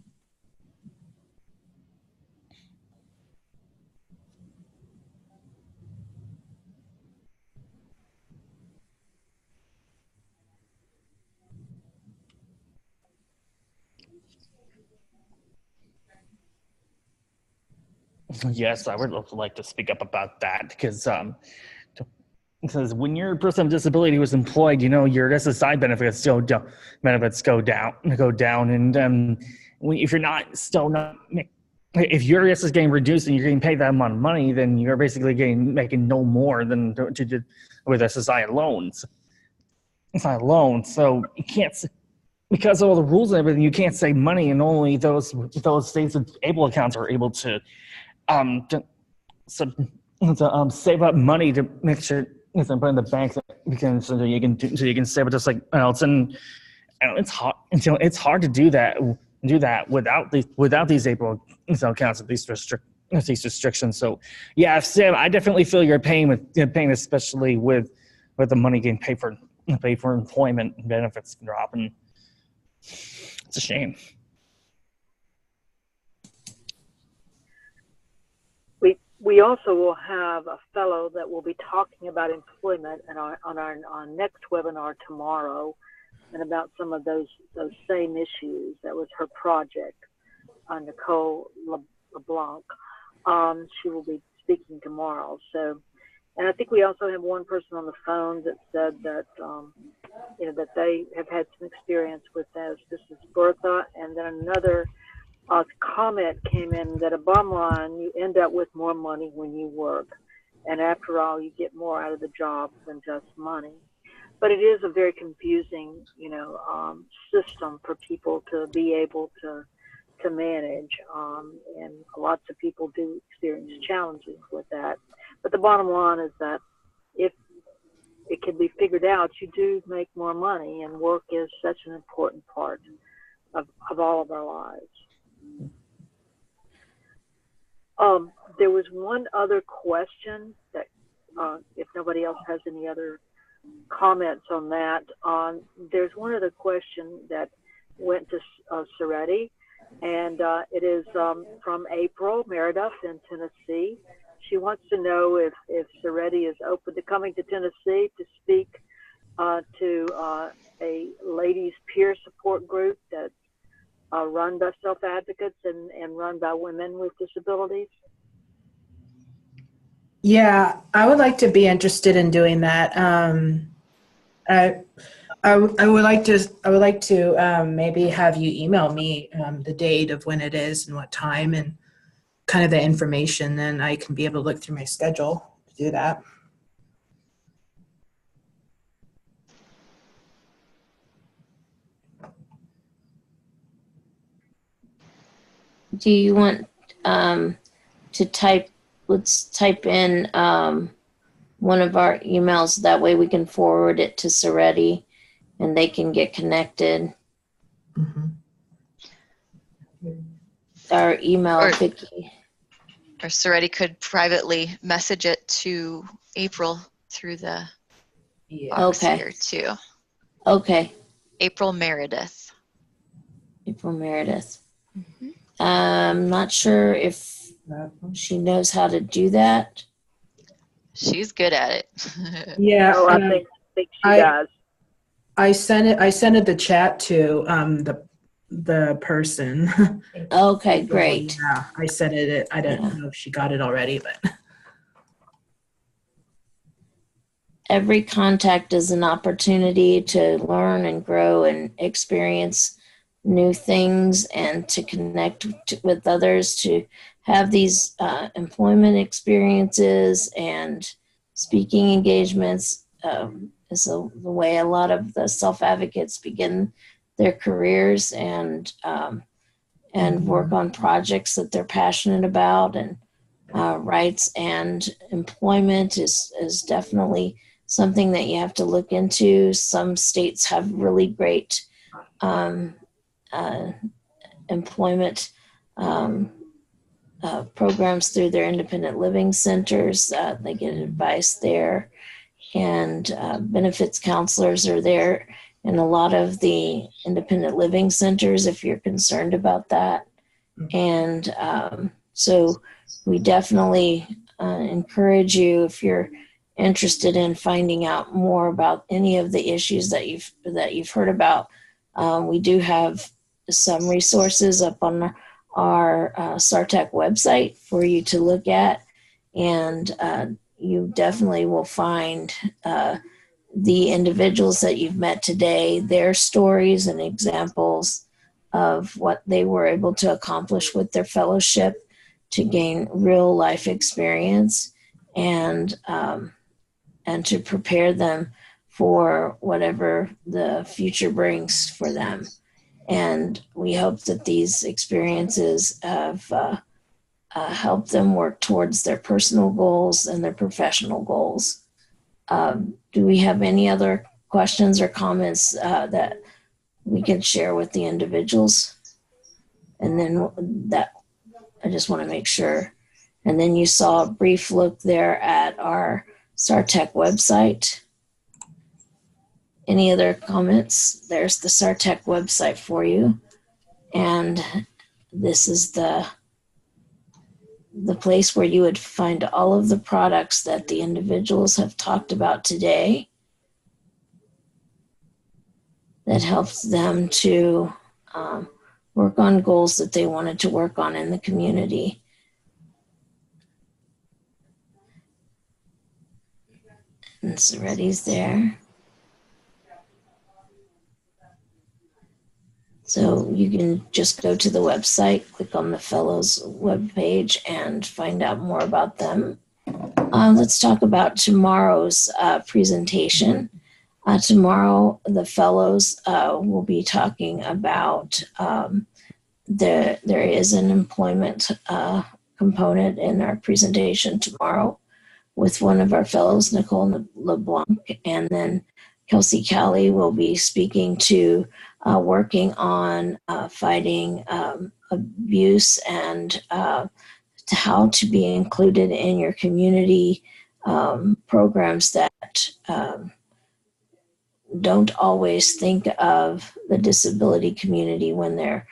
Yes, I would like to speak up about that because when you're a person with disability who's employed, your SSI benefits go down, and if you're not if your SSI is getting reduced and you're getting paid that amount of money, then you're basically making no more than with SSI alone. So you can't, because of all the rules and everything, you can't save money, and only those states with able accounts are able to save up money to make sure it's put in the bank so you can save it just like else. And it's hard. It's hard to do that without these able accounts with these restrictions. So yeah, Sam, I definitely feel your pain especially with the money getting paid for employment benefits dropping. It's a shame. We also will have a fellow that will be talking about employment on our next webinar tomorrow, and about some of those same issues. That was her project, Nicole LeBlanc. She will be speaking tomorrow. So And I think we also have one person on the phone that said that, that they have had some experience with this. This is Bertha. And then another comment came in that a bottom line, you end up with more money when you work. And after all, you get more out of the job than just money. But it is a very confusing, system for people to be able to manage. And lots of people do experience challenges with that. But the bottom line is that if it can be figured out, you do make more money, and work is such an important part of all of our lives. There was one other question that, if nobody else has any other comments on that, there's one other question that went to Soretti, and it is from April Meredith in Tennessee. She wants to know if Soretti is open to coming to Tennessee to speak to a ladies peer support group that's run by self-advocates and run by women with disabilities. Yeah, I would like to be interested in doing that. I would like to maybe have you email me the date of when it is and what time and kind of the information. Then I can be able to look through my schedule to do that. Do you want to type? Let's type in one of our emails. That way we can forward it to Soretti and they can get connected. Mm-hmm. Our email, Or Vicki. Or Soretti could privately message it to April through the box here too. Okay. April Meredith. April Meredith. Mm-hmm. I'm not sure if she knows how to do that. She's good at it. Yeah, I think she does. I sent it the chat to the person. Okay, great. Yeah, I sent it. I don't know if she got it already, but every contact is an opportunity to learn and grow and experience new things and to connect with others, to have these employment experiences and speaking engagements is the way a lot of the self-advocates begin their careers and work on projects that they're passionate about. And rights and employment is definitely something that you have to look into. Some states have really great employment programs through their independent living centers. They get advice there, and benefits counselors are there in a lot of the independent living centers if you're concerned about that. And so we definitely encourage you, if you're interested in finding out more about any of the issues that you've heard about. We do have some resources up on our SARTAC website for you to look at, and you definitely will find the individuals that you've met today, their stories and examples of what they were able to accomplish with their fellowship to gain real life experience and to prepare them for whatever the future brings for them. And we hope that these experiences have helped them work towards their personal goals and their professional goals. Do we have any other questions or comments that we can share with the individuals? And then that, I just want to make sure. And then you saw a brief look there at our SARTAC website. Any other comments? There's the SARTAC website for you. And this is the place where you would find all of the products that the individuals have talked about today that helps them to work on goals that they wanted to work on in the community. And Soretti's there. So you can just go to the website, click on the Fellows webpage, and find out more about them. Let's talk about tomorrow's presentation. Tomorrow, the Fellows will be talking about there is an employment component in our presentation tomorrow with one of our fellows, Nicole LeBlanc, and then Kelsey Kelly will be speaking to working on fighting abuse and how to be included in your community programs that don't always think of the disability community when they're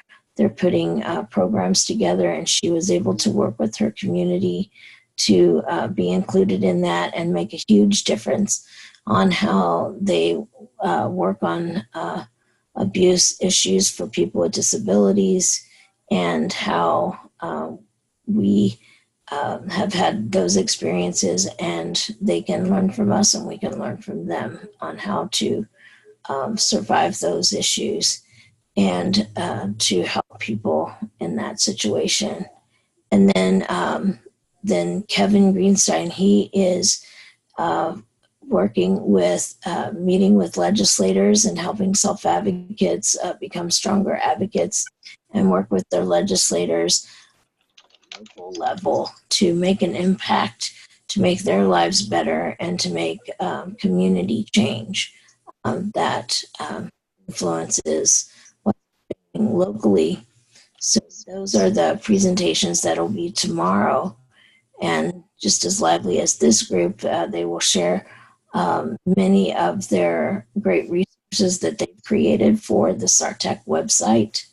putting programs together. And she was able to work with her community to be included in that and make a huge difference on how they work on abuse issues for people with disabilities, and how we have had those experiences, and they can learn from us and we can learn from them on how to survive those issues and to help people in that situation. And then Kevin Greenstein, he is working with meeting with legislators and helping self-advocates become stronger advocates and work with their legislators local level to make an impact, to make their lives better, and to make community change that influences what's happening locally. So those are the presentations that will be tomorrow. And just as lively as this group, they will share many of their great resources that they've created for the SARTEC website.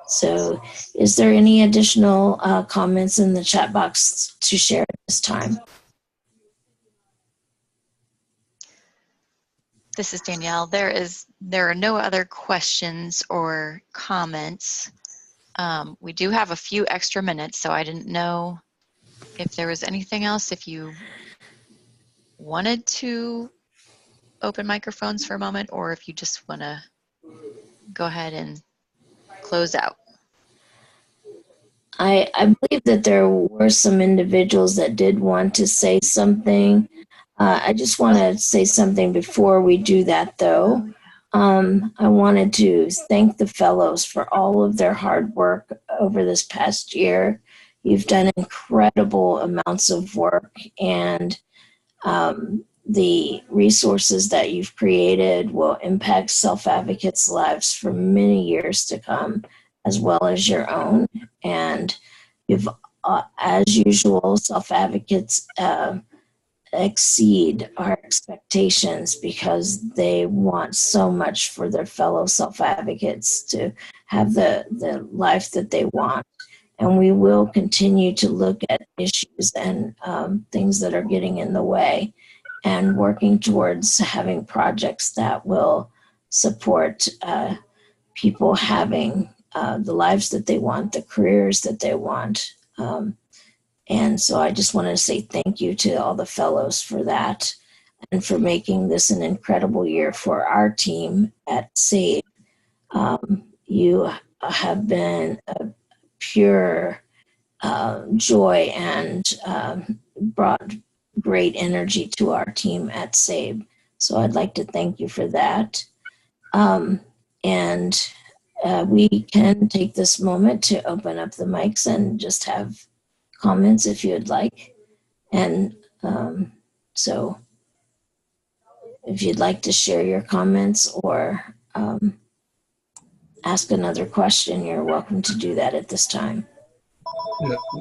So is there any additional comments in the chat box to share at this time? This is Danielle. There are no other questions or comments. We do have a few extra minutes, so I didn't know if there was anything else. If you wanted to open microphones for a moment, or if you just want to go ahead and close out. I believe that there were some individuals that did want to say something. I just want to say something before we do that, though. I wanted to thank the fellows for all of their hard work over this past year. You've done incredible amounts of work, and the resources that you've created will impact self-advocates' lives for many years to come, as well as your own. And you've, as usual, self-advocates exceed our expectations because they want so much for their fellow self-advocates to have the life that they want. And we will continue to look at issues and things that are getting in the way, and working towards having projects that will support people having the lives that they want, the careers that they want. And so I just wanted to say thank you to all the fellows for that, and for making this an incredible year for our team at SAVE. You have been a pure joy and brought great energy to our team at SAVE. So I'd like to thank you for that. And we can take this moment to open up the mics and just have comments if you'd like. And so if you'd like to share your comments or ask another question, you're welcome to do that at this time.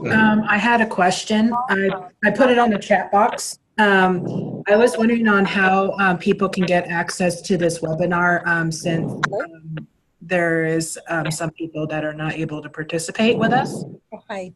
I had a question. I put it on the chat box. I was wondering on how people can get access to this webinar since there is some people that are not able to participate with us. Oh, hi.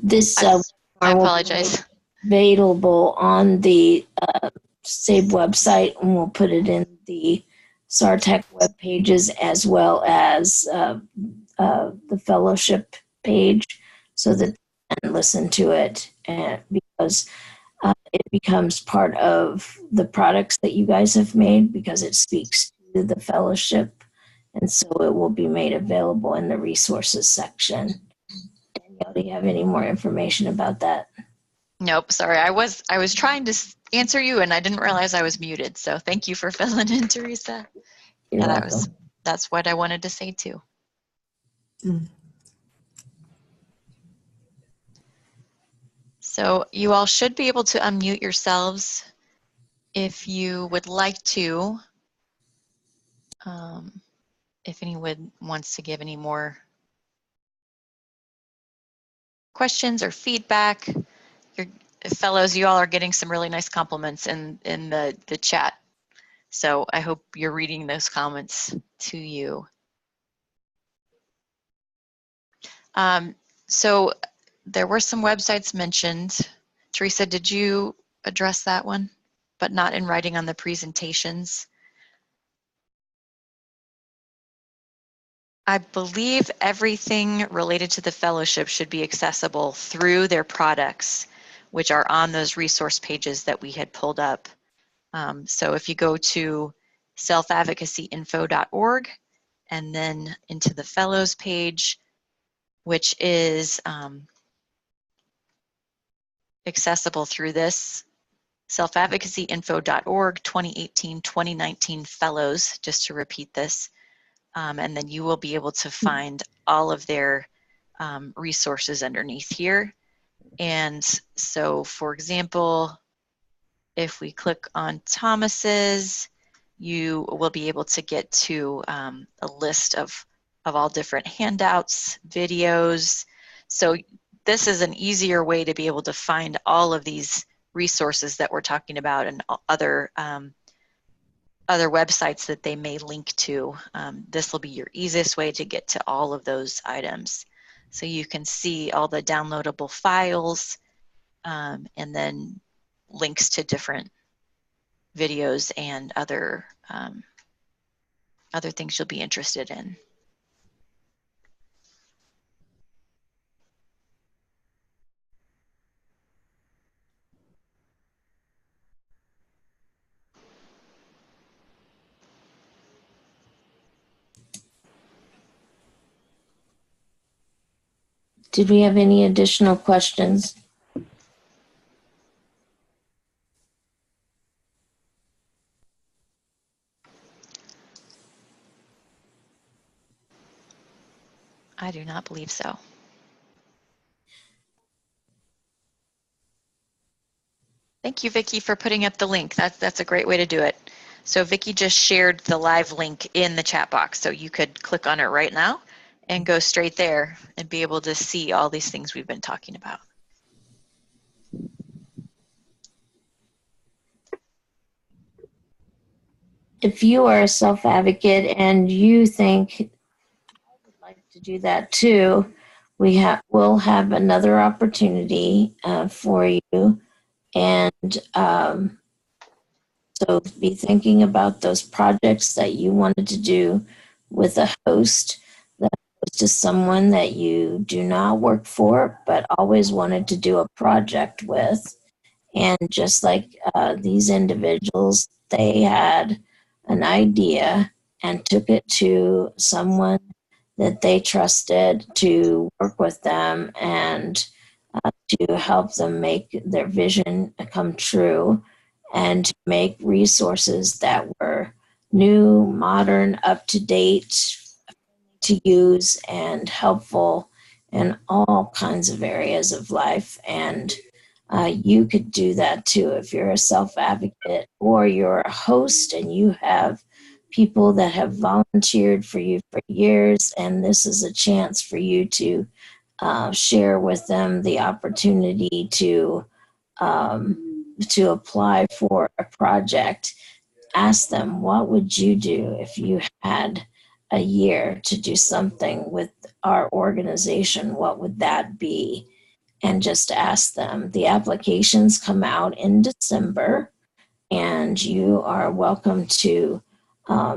This I apologize. available on the SABE website, and we'll put it in the SARTEC web pages as well as the fellowship page, so that they can listen to it, and because it becomes part of the products that you guys have made, because it speaks to the fellowship, and so it will be made available in the resources section. Danielle, do you have any more information about that? Nope, sorry. I was trying to answer you and I didn't realize I was muted. So thank you for filling in, Teresa. You're Yeah, welcome. that's what I wanted to say too. So you all should be able to unmute yourselves if you would like to. If anyone wants to give any more questions or feedback. Fellows, you all are getting some really nice compliments in the chat. So I hope you're reading those comments to you. So there were some websites mentioned. Teresa, did you address that one? But not in writing on the presentations. I believe everything related to the fellowship should be accessible through their products, which are on those resource pages that we had pulled up. So if you go to selfadvocacyinfo.org and then into the fellows page, which is accessible through this selfadvocacyinfo.org 2018-2019 fellows, just to repeat this. And then you will be able to find all of their resources underneath here. And so, for example, if we click on Thomas's, you will be able to get to a list of all different handouts, videos. So this is an easier way to be able to find all of these resources that we're talking about and other websites that they may link to. This will be your easiest way to get to all of those items. So you can see all the downloadable files and then links to different videos and other things you'll be interested in. Did we have any additional questions? I do not believe so. Thank you, Vicki, for putting up the link. That's a great way to do it. So Vicki just shared the live link in the chat box, so you could click on it right now and go straight there and be able to see all these things we've been talking about. If you are a self-advocate and you think, I would like to do that too, we'll have another opportunity for you. And so be thinking about those projects that you wanted to do with a host. That host is someone that you do not work for, but always wanted to do a project with. And just like these individuals, they had an idea and took it to someone that they trusted to work with them and to help them make their vision come true and to make resources that were new, modern, up to date to use and helpful in all kinds of areas of life. And you could do that too if you're a self-advocate or you're a host and you have people that have volunteered for you for years, and this is a chance for you to share with them the opportunity to apply for a project. Ask them, what would you do if you had a year to do something with our organization? What would that be? and just ask them. The applications come out in December, and you are welcome to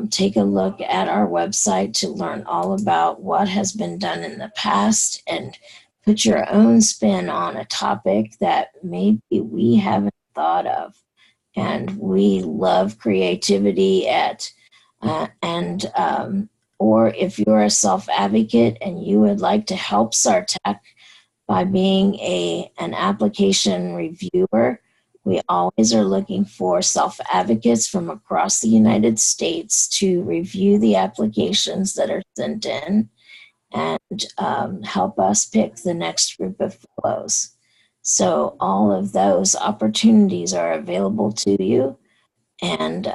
take a look at our website to learn all about what has been done in the past and put your own spin on a topic that maybe we haven't thought of. And we love creativity or if you're a self-advocate and you would like to help SARTEC by being an application reviewer, we always are looking for self-advocates from across the United States to review the applications that are sent in and help us pick the next group of fellows. So all of those opportunities are available to you, and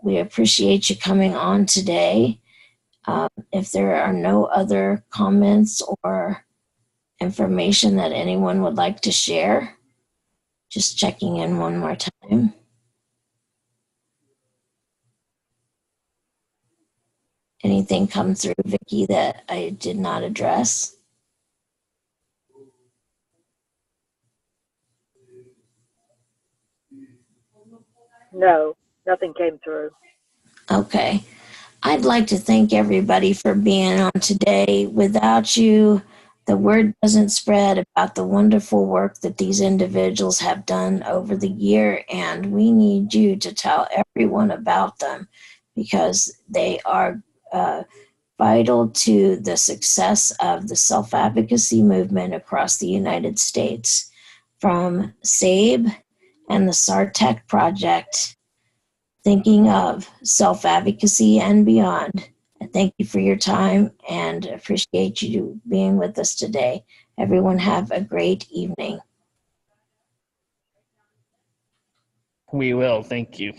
we appreciate you coming on today. If there are no other comments or information that anyone would like to share, just checking in one more time. Anything come through, Vicki, that I did not address? No, nothing came through. Okay. I'd like to thank everybody for being on today. Without you, the word doesn't spread about the wonderful work that these individuals have done over the year, and we need you to tell everyone about them because they are vital to the success of the self-advocacy movement across the United States. From SABE and the SARTEC project, thinking of self-advocacy and beyond. I thank you for your time and appreciate you being with us today. Everyone have a great evening. We will. Thank you.